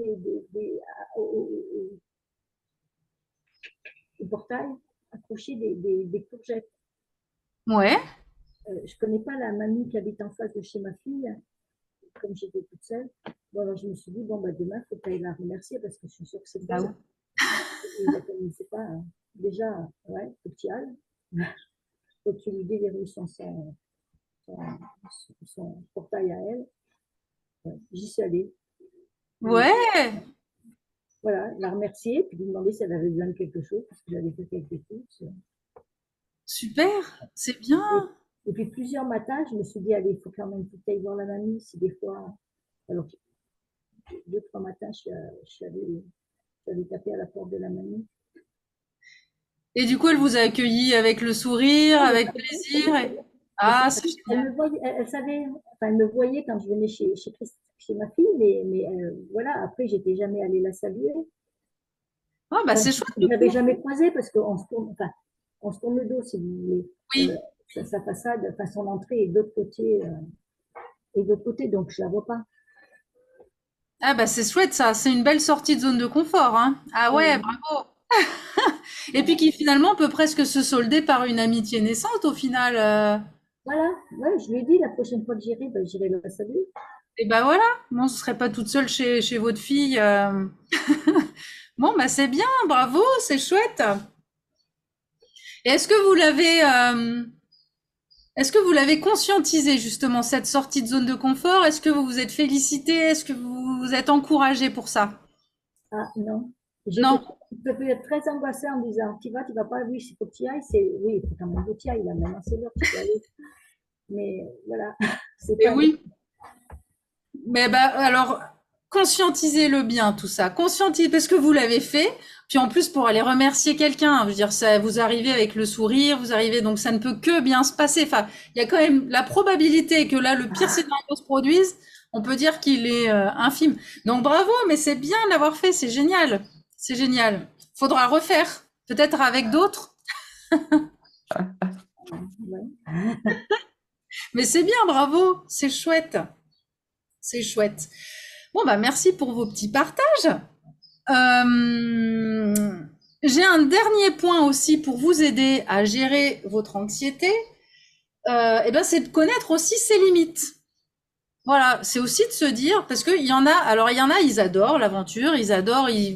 au portail accroché des courgettes. ouais, Je connais pas la mamie qui habite en face de chez ma fille, comme j'étais toute seule. Bon, alors je me suis dit, bon, bah, demain, il faut que tu ailles la remercier parce que je suis sûre que c'est bah elle. oui. Et je la connaissais pas. Hein. Déjà, ouais, faut que tu y ailles. Faut que tu lui déverrouilles son, son portail à elle. Ouais, j'y suis allée. Ouais, Voilà, la remercier, puis lui demander si elle avait besoin de quelque chose, parce que j'avais fait quelques courses. super, c'est Et, bien. et puis plusieurs matins, je me suis dit, allez, il faut quand même que tu ailles voir la mamie, si des fois. Alors, deux, trois matins, je suis allée taper à la porte de la mamie. Et du coup, elle vous a accueilli avec le sourire, Ah, mais avec pas du tout, pas plaisir. du tout. Ah, Parce c'est elle génial. me voyait, elle savait, enfin, elle me voyait quand je venais chez ma fille, mais voilà, après, j'étais jamais allée la saluer. Ah, bah Enfin, c'est chouette je du l'avais coup. jamais croisée parce qu'on se tourne, enfin, on se tourne le dos, si vous voulez. Oui. Sa façade, enfin, son entrée est d'autre côté, donc je la vois pas. Ah, bah c'est chouette ça. C'est une belle sortie de zone de confort, hein. Ah ouais, Voilà, bravo. Et puis voilà. qui finalement peut presque se solder par une amitié naissante au final. Voilà, ouais, je lui ai dit la prochaine fois que j'irai, ben, j'irai la saluer. Et bah voilà. Bon, ce serait pas toute seule chez votre fille. Bon, bah c'est bien, bravo, c'est chouette. Et est-ce que vous l'avez conscientisé justement cette sortie de zone de confort? Est-ce que vous vous êtes félicité? Est-ce que vous vous êtes encouragé pour ça? Ah non, Non. j'étais peut-être très angoissée en me disant, tu vas pas, oui, il faut que tu y ailles, oui, il faut quand même que tu y ailles, là, maintenant c'est l'heure, tu peux aller. Mais voilà, c'est Et pas vrai. oui. Mais bah alors conscientisez-le bien tout ça. Conscientisez parce que vous l'avez fait. Puis en plus pour aller remercier quelqu'un, je veux dire ça, vous arrivez avec le sourire, vous arrivez donc ça ne peut que bien se passer. Enfin, il y a quand même la probabilité que là le pire scénario se produise. On peut dire qu'il est infime. Donc bravo, mais c'est bien de l'avoir fait, c'est génial. C'est génial. Faudra refaire, peut-être avec d'autres, Ouais. mais c'est bien, bravo, c'est chouette. C'est chouette. Bon bah merci pour vos petits partages. J'ai un dernier point aussi pour vous aider à gérer votre anxiété. C'est de connaître aussi ses limites. Voilà, c'est aussi de se dire, parce qu'il y en a, alors il y en a, ils adorent l'aventure,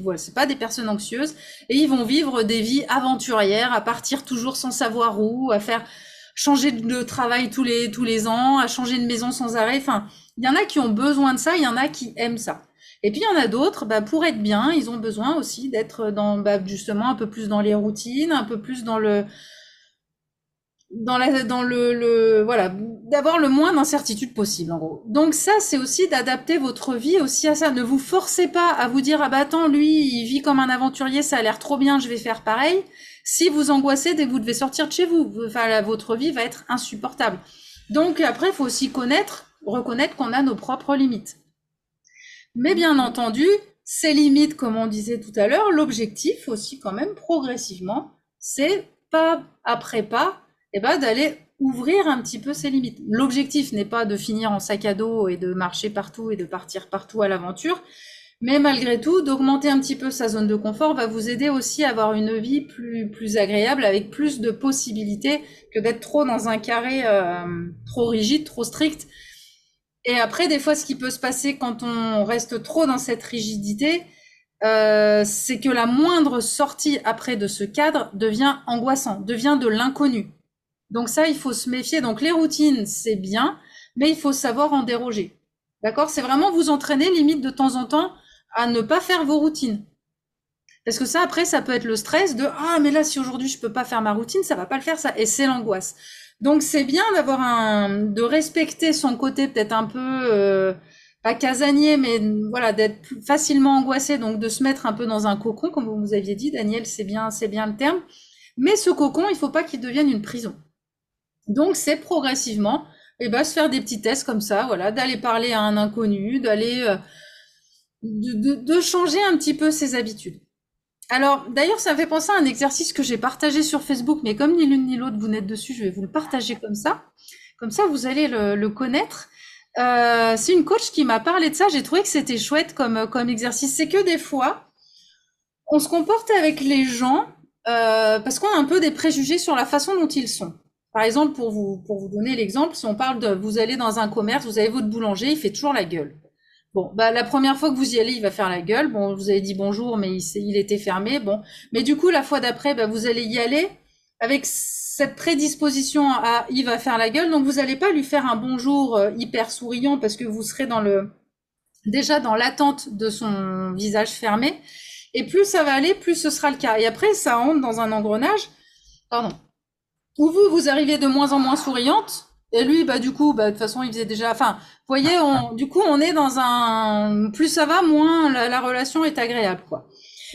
voilà, c'est pas des personnes anxieuses, et ils vont vivre des vies aventurières, à partir toujours sans savoir où, à faire changer de travail tous les ans, à changer de maison sans arrêt. Enfin, il y en a qui ont besoin de ça, il y en a qui aiment ça. Et puis, il y en a d'autres, pour être bien, ils ont besoin aussi d'être justement un peu plus dans les routines, un peu plus voilà, d'avoir le moins d'incertitude possible, en gros. Donc ça, c'est aussi d'adapter votre vie aussi à ça. Ne vous forcez pas à vous dire, ah bah attends, lui, il vit comme un aventurier, ça a l'air trop bien, je vais faire pareil. Si vous angoissez dès que vous devez sortir de chez vous, votre vie va être insupportable. Donc après, il faut aussi reconnaître qu'on a nos propres limites. Mais bien entendu, ces limites, comme on disait tout à l'heure, l'objectif aussi quand même progressivement, c'est pas après pas, d'aller ouvrir un petit peu ses limites. L'objectif n'est pas de finir en sac à dos et de marcher partout et de partir partout à l'aventure, mais malgré tout, d'augmenter un petit peu sa zone de confort va vous aider aussi à avoir une vie plus agréable, avec plus de possibilités que d'être trop dans un carré trop rigide, trop strict. Et après, des fois, ce qui peut se passer quand on reste trop dans cette rigidité, c'est que la moindre sortie après de ce cadre devient angoissant, devient de l'inconnu. Donc ça, il faut se méfier. Donc les routines, c'est bien, mais il faut savoir en déroger. D'accord? C'est vraiment vous entraîner, limite de temps en temps, à ne pas faire vos routines. Parce que ça, après, ça peut être le stress de ah, mais là, si aujourd'hui je peux pas faire ma routine, ça va pas le faire, ça. Et c'est l'angoisse. Donc c'est bien de respecter son côté peut-être un peu pas casanier, mais voilà, d'être facilement angoissé, donc de se mettre un peu dans un cocon, comme vous aviez dit, Daniel, c'est bien le terme. Mais ce cocon, il faut pas qu'il devienne une prison. Donc c'est progressivement, se faire des petits tests comme ça, voilà, d'aller parler à un inconnu, d'aller de changer un petit peu ses habitudes. Alors, d'ailleurs, ça me fait penser à un exercice que j'ai partagé sur Facebook, mais comme ni l'une ni l'autre, vous n'êtes dessus, je vais vous le partager comme ça. Comme ça, vous allez le connaître. C'est une coach qui m'a parlé de ça. J'ai trouvé que c'était chouette comme exercice. C'est que des fois, on se comporte avec les gens parce qu'on a un peu des préjugés sur la façon dont ils sont. Par exemple, pour vous donner l'exemple, si on parle de vous allez dans un commerce, vous avez votre boulanger, il fait toujours la gueule. Bon, la première fois que vous y allez, il va faire la gueule. Bon, vous avez dit bonjour, mais il était fermé. Bon, mais du coup, la fois d'après, vous allez y aller avec cette prédisposition à il va faire la gueule. Donc, vous n'allez pas lui faire un bonjour hyper souriant parce que vous serez déjà dans l'attente de son visage fermé. Et plus ça va aller, plus ce sera le cas. Et après, ça entre dans un engrenage, où vous arrivez de moins en moins souriante. Et lui, du coup, de toute façon, il faisait déjà, vous voyez, du coup, on est dans plus ça va, moins la relation est agréable, quoi.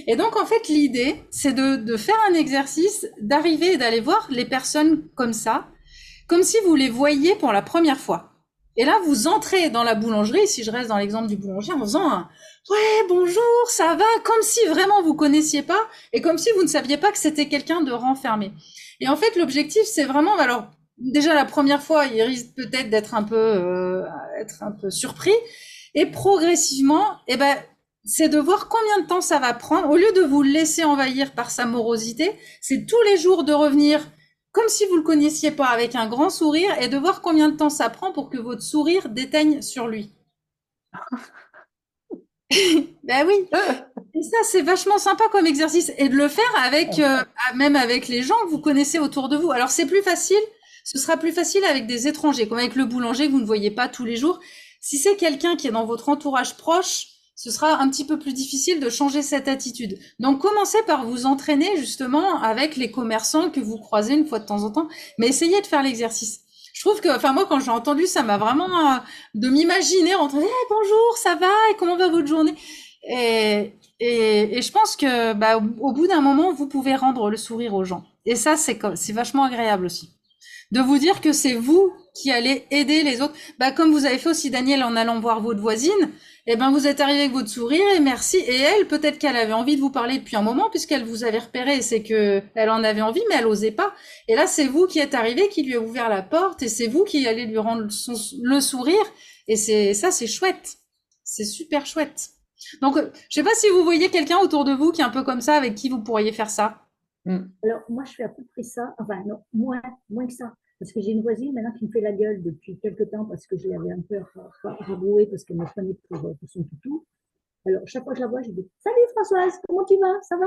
Et donc, en fait, l'idée, c'est de faire un exercice, d'arriver et d'aller voir les personnes comme ça, comme si vous les voyiez pour la première fois. Et là, vous entrez dans la boulangerie, si je reste dans l'exemple du boulanger, en faisant ouais, bonjour, ça va, comme si vraiment vous connaissiez pas, et comme si vous ne saviez pas que c'était quelqu'un de renfermé. Et en fait, l'objectif, c'est vraiment, alors, déjà la première fois, il risque peut-être d'être un peu surpris, et progressivement, c'est de voir combien de temps ça va prendre. Au lieu de vous laisser envahir par sa morosité, c'est tous les jours de revenir comme si vous le connaissiez pas, avec un grand sourire, et de voir combien de temps ça prend pour que votre sourire déteigne sur lui. Ben oui. Et ça, c'est vachement sympa comme exercice, et de le faire avec même avec les gens que vous connaissez autour de vous. Alors c'est plus facile. Ce sera plus facile avec des étrangers, comme avec le boulanger que vous ne voyez pas tous les jours. Si c'est quelqu'un qui est dans votre entourage proche, ce sera un petit peu plus difficile de changer cette attitude. Donc, commencez par vous entraîner justement avec les commerçants que vous croisez une fois de temps en temps, mais essayez de faire l'exercice. Je trouve que, moi, quand j'ai entendu, ça m'a vraiment de m'imaginer en train de hey, bonjour, ça va, et comment va votre journée? Et je pense que, au bout d'un moment, vous pouvez rendre le sourire aux gens. Et ça, c'est vachement agréable aussi. De vous dire que c'est vous qui allez aider les autres. Comme vous avez fait aussi, Daniel, en allant voir votre voisine, vous êtes arrivé avec votre sourire et merci. Et elle, peut-être qu'elle avait envie de vous parler depuis un moment puisqu'elle vous avait repéré. C'est que elle en avait envie, mais elle osait pas. Et là, c'est vous qui êtes arrivé, qui lui a ouvert la porte et c'est vous qui allez lui rendre le sourire. Et c'est chouette. C'est super chouette. Donc, je sais pas si vous voyez quelqu'un autour de vous qui est un peu comme ça, avec qui vous pourriez faire ça. Alors, moi, je fais à peu près ça. Enfin, non, moins que ça. Parce que j'ai une voisine maintenant qui me fait la gueule depuis quelques temps parce que je l'avais un peu rabrouée parce qu'elle me prenait pour son toutou. Alors, chaque fois que je la vois, je dis « Salut Françoise, comment tu vas? Ça va ?»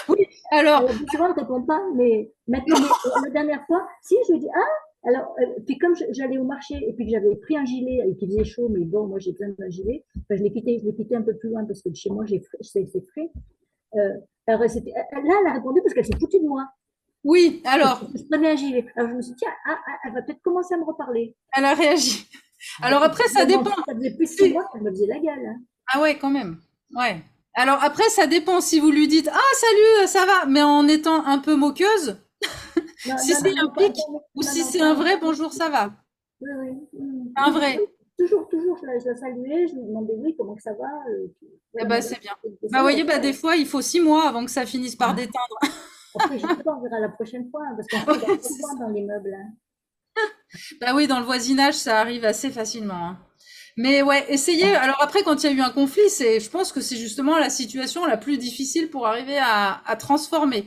Oui, alors… Souvent, elle ne répond pas, mais maintenant, la dernière fois, si, je lui dis « Ah, Alors, puis comme j'allais au marché et puis que j'avais pris un gilet et qu'il faisait chaud, mais bon, moi j'ai plein de gilets, enfin, je l'ai quitté un peu plus loin parce que chez moi c'est frais. Euh, alors, là, elle a répondu parce qu'elle s'est foutue de moi. Oui, Parce alors, que je prenais un gilet. Alors je me suis dit, tiens, elle va peut-être commencer à me reparler. elle a réagi. Alors après, ça dépend. Ça faisait plus de 6 Si- mois qu'elle me faisait la gueule. Hein. Ah ouais, quand même. Ouais. Alors après, ça dépend si vous lui dites ah salut, ça va, mais en étant un peu moqueuse, Non, si non, c'est non, un non, pic ou non, si non, c'est un vrai bonjour, ça va. oui, oui. Un vrai. Toujours, je la saluais, je lui demandais oui, comment que ça va. Eh Voilà, ben mais c'est bien. Bah ça vous y est, voyez, bah des fois, il faut 6 mois avant que ça finisse par déteindre. après, je sais pas, on verra la prochaine fois, hein, parce qu'on trouve Ouais, à chaque c'est fois ça. dans les meubles. Hein. Bah oui, dans le voisinage, ça arrive assez facilement, hein. Mais ouais, essayez. Alors après, quand il y a eu un conflit, je pense que c'est justement la situation la plus difficile pour arriver à transformer.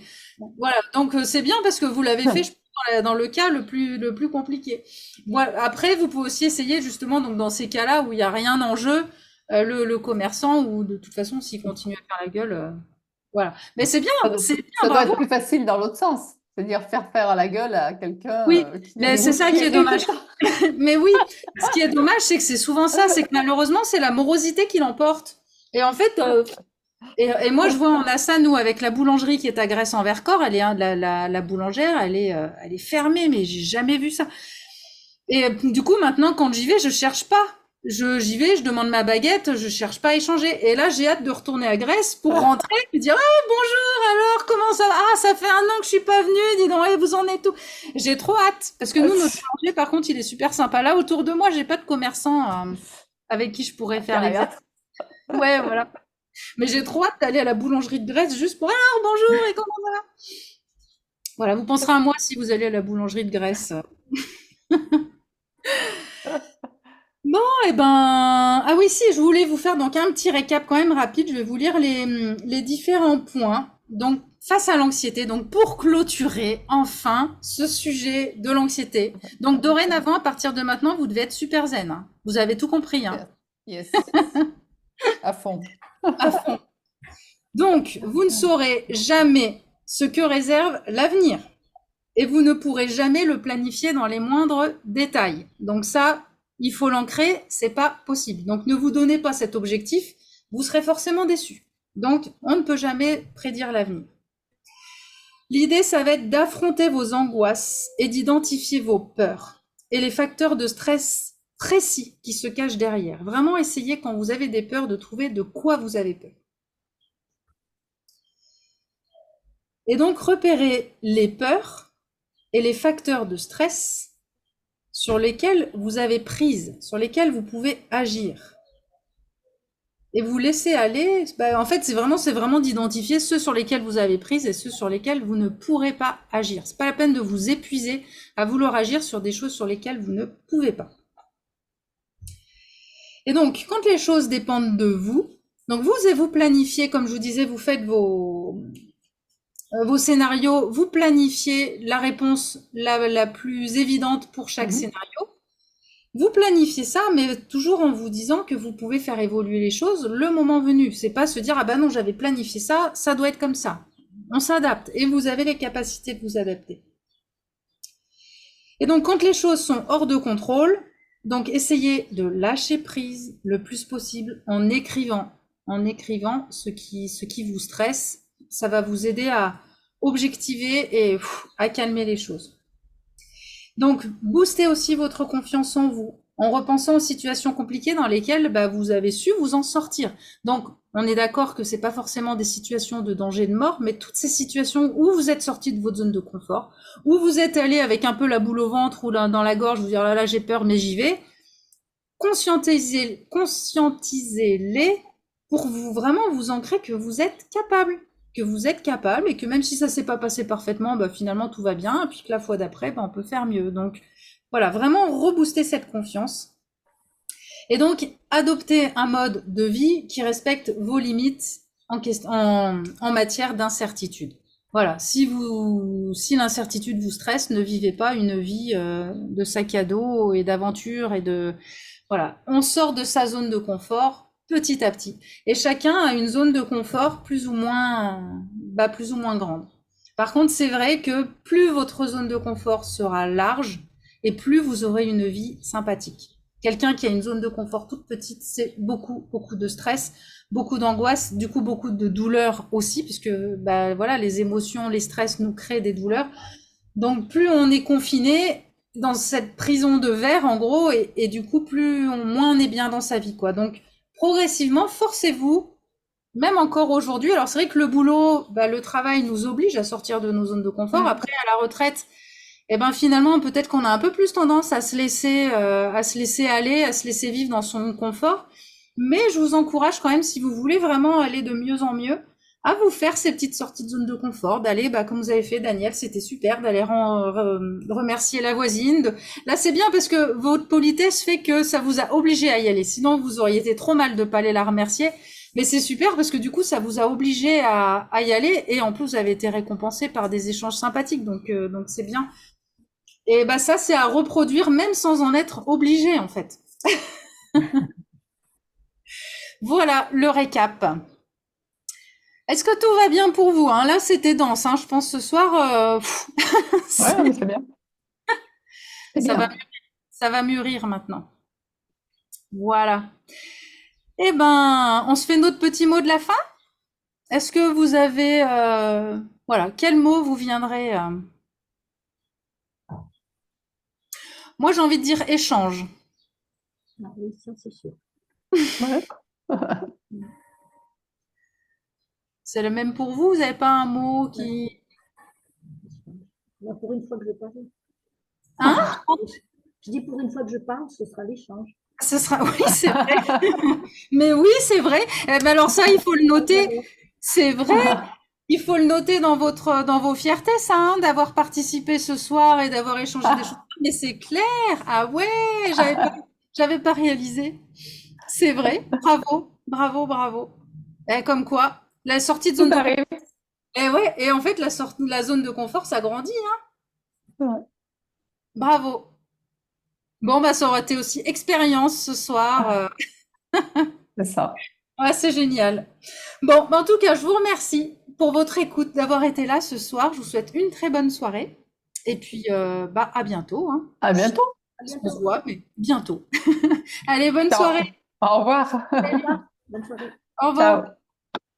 Voilà. Donc c'est bien parce que vous l'avez fait, je pense, dans le cas le plus compliqué. Voilà. Après, vous pouvez aussi essayer justement, donc dans ces cas-là où il n'y a rien en jeu, le commerçant ou de toute façon, s'il continue à faire la gueule, voilà. Mais c'est bien, Ça doit bravo. être plus facile dans l'autre sens. C'est-à-dire faire à la gueule à quelqu'un Oui, qui mais c'est ça qui qui est dommage. irrite. Mais oui, ce qui est dommage, c'est que c'est souvent ça, c'est que malheureusement, c'est la morosité qui l'emporte. Et en fait, et moi, je vois, on a ça, nous, avec la boulangerie qui est à Grèce-en-Vercors, elle est, hein, la boulangère, elle est fermée, mais j'ai jamais vu ça. Et du coup, maintenant, quand j'y vais, je cherche pas. J'y vais, je demande ma baguette, je cherche pas à échanger. Et là, j'ai hâte de retourner à Grèce pour rentrer et dire, ah, bonjour, alors, comment ça va? Ah, ça fait 1 an que je suis pas venue, dis donc, et vous en êtes où? J'ai trop hâte. Parce que nous, notre boulanger, par contre, il est super sympa. Là, autour de moi, j'ai pas de commerçants, avec qui je pourrais faire Faire l'exercice. rien. Ouais, voilà. Mais j'ai trop hâte d'aller à la boulangerie de Grèce juste pour, ah, bonjour, et comment ça va? Voilà, vous penserez à moi si vous allez à la boulangerie de Grèce. Bon, eh ben, ah oui, si, je voulais vous faire donc un petit récap quand même rapide. Je vais vous lire les différents points. Donc, face à l'anxiété, donc pour clôturer enfin ce sujet de l'anxiété. Donc, dorénavant, à partir de maintenant, vous devez être super zen, hein. Vous avez tout compris, hein. Yes, à fond. À fond. Donc, vous ne saurez jamais ce que réserve l'avenir. Et vous ne pourrez jamais le planifier dans les moindres détails. Donc ça, il faut l'ancrer, c'est pas possible. Donc ne vous donnez pas cet objectif, vous serez forcément déçu. Donc on ne peut jamais prédire l'avenir. L'idée, ça va être d'affronter vos angoisses et d'identifier vos peurs et les facteurs de stress précis qui se cachent derrière. Vraiment essayez quand vous avez des peurs de trouver de quoi vous avez peur. Et donc repérez les peurs et les facteurs de stress sur lesquels vous avez prise, sur lesquels vous pouvez agir. Et vous laissez aller, en fait, c'est vraiment d'identifier ceux sur lesquels vous avez prise et ceux sur lesquels vous ne pourrez pas agir. C'est pas la peine de vous épuiser à vouloir agir sur des choses sur lesquelles vous ne pouvez pas. Et donc, quand les choses dépendent de vous, donc vous planifiez, comme je vous disais, vous faites vos scénarios, vous planifiez la réponse la plus évidente pour chaque scénario. Vous planifiez ça, mais toujours en vous disant que vous pouvez faire évoluer les choses le moment venu. C'est pas se dire, ah ben non, j'avais planifié ça, ça doit être comme ça. On s'adapte et vous avez les capacités de vous adapter. Et donc, quand les choses sont hors de contrôle, donc essayez de lâcher prise le plus possible en écrivant ce qui vous stresse. Ça va vous aider à objectiver et à calmer les choses. Donc, boostez aussi votre confiance en vous, en repensant aux situations compliquées dans lesquelles vous avez su vous en sortir. Donc, on est d'accord que c'est pas forcément des situations de danger de mort, mais toutes ces situations où vous êtes sorti de votre zone de confort, où vous êtes allé avec un peu la boule au ventre ou dans la gorge, vous dire là j'ai peur mais j'y vais, conscientisez-les pour vous vraiment vous ancrer que vous êtes capable. Et que même si ça s'est pas passé parfaitement, finalement tout va bien, et puis que la fois d'après, on peut faire mieux. Donc voilà, vraiment rebooster cette confiance. Et donc adopter un mode de vie qui respecte vos limites en matière d'incertitude. Voilà, si l'incertitude vous stresse, ne vivez pas une vie de sac à dos et d'aventure et de voilà, on sort de sa zone de confort petit à petit. Et chacun a une zone de confort plus ou moins grande. Par contre, c'est vrai que plus votre zone de confort sera large et plus vous aurez une vie sympathique. Quelqu'un qui a une zone de confort toute petite, c'est beaucoup, beaucoup de stress, beaucoup d'angoisse, du coup beaucoup de douleurs aussi, puisque bah, voilà, les émotions, les stress nous créent des douleurs. Donc plus on est confiné dans cette prison de verre, en gros, et du coup moins on est bien dans sa vie, quoi. Donc progressivement, forcez-vous, même encore aujourd'hui. Alors c'est vrai que le boulot, bah, le travail nous oblige à sortir de nos zones de confort. Après, à la retraite, eh ben finalement, peut-être qu'on a un peu plus tendance à se laisser aller, à se laisser vivre dans son confort. Mais je vous encourage quand même, si vous voulez vraiment aller de mieux en mieux, à vous faire ces petites sorties de zone de confort, d'aller, bah, comme vous avez fait, Daniel, c'était super, d'aller remercier la voisine. Là, c'est bien parce que votre politesse fait que ça vous a obligé à y aller. Sinon, vous auriez été trop mal de pas aller la remercier. Mais c'est super parce que du coup, ça vous a obligé à y aller et en plus, vous avez été récompensé par des échanges sympathiques. Donc c'est bien. Et bah ça, c'est à reproduire même sans en être obligé, en fait. Voilà le récap. Est-ce que tout va bien pour vous, hein? Là, c'était dense, hein. Je pense ce soir, Ouais, mais c'est bien. C'est ça va, bien. ça va mûrir maintenant. Voilà. Eh ben, on se fait notre petit mot de la fin? Est-ce que vous avez, voilà, quel mot vous viendrez Moi, j'ai envie de dire échange. Ah oui, ça c'est sûr. Ouais. C'est le même pour vous? Vous n'avez pas un mot qui... Là, pour une fois que je parle, Hein? je dis pour une fois que je parle, ce sera l'échange. Ce sera... Oui, c'est vrai. Mais oui, c'est vrai. Eh ben alors ça, il faut le noter. C'est vrai. Il faut le noter dans vos fiertés, ça, hein, d'avoir participé ce soir et d'avoir échangé des choses. Mais c'est clair. Ah ouais, j'avais pas réalisé. C'est vrai. Bravo, bravo, bravo. Eh, comme quoi, la sortie de Tout zone de confort. arrive. Et ouais, et en fait, la zone de confort, ça grandit, hein. Ouais. Bravo. Bon, bah, ça aurait été aussi expérience ce soir. C'est ça. Ouais, c'est génial. Bon, bah, en tout cas, je vous remercie pour votre écoute, d'avoir été là ce soir. Je vous souhaite une très bonne soirée. Et puis, bah, à bientôt, hein. À bientôt. À On se bientôt. voit, mais bientôt. Allez, bonne Ciao. soirée. Au revoir. Au revoir. Bonne soirée. Au revoir. Ciao.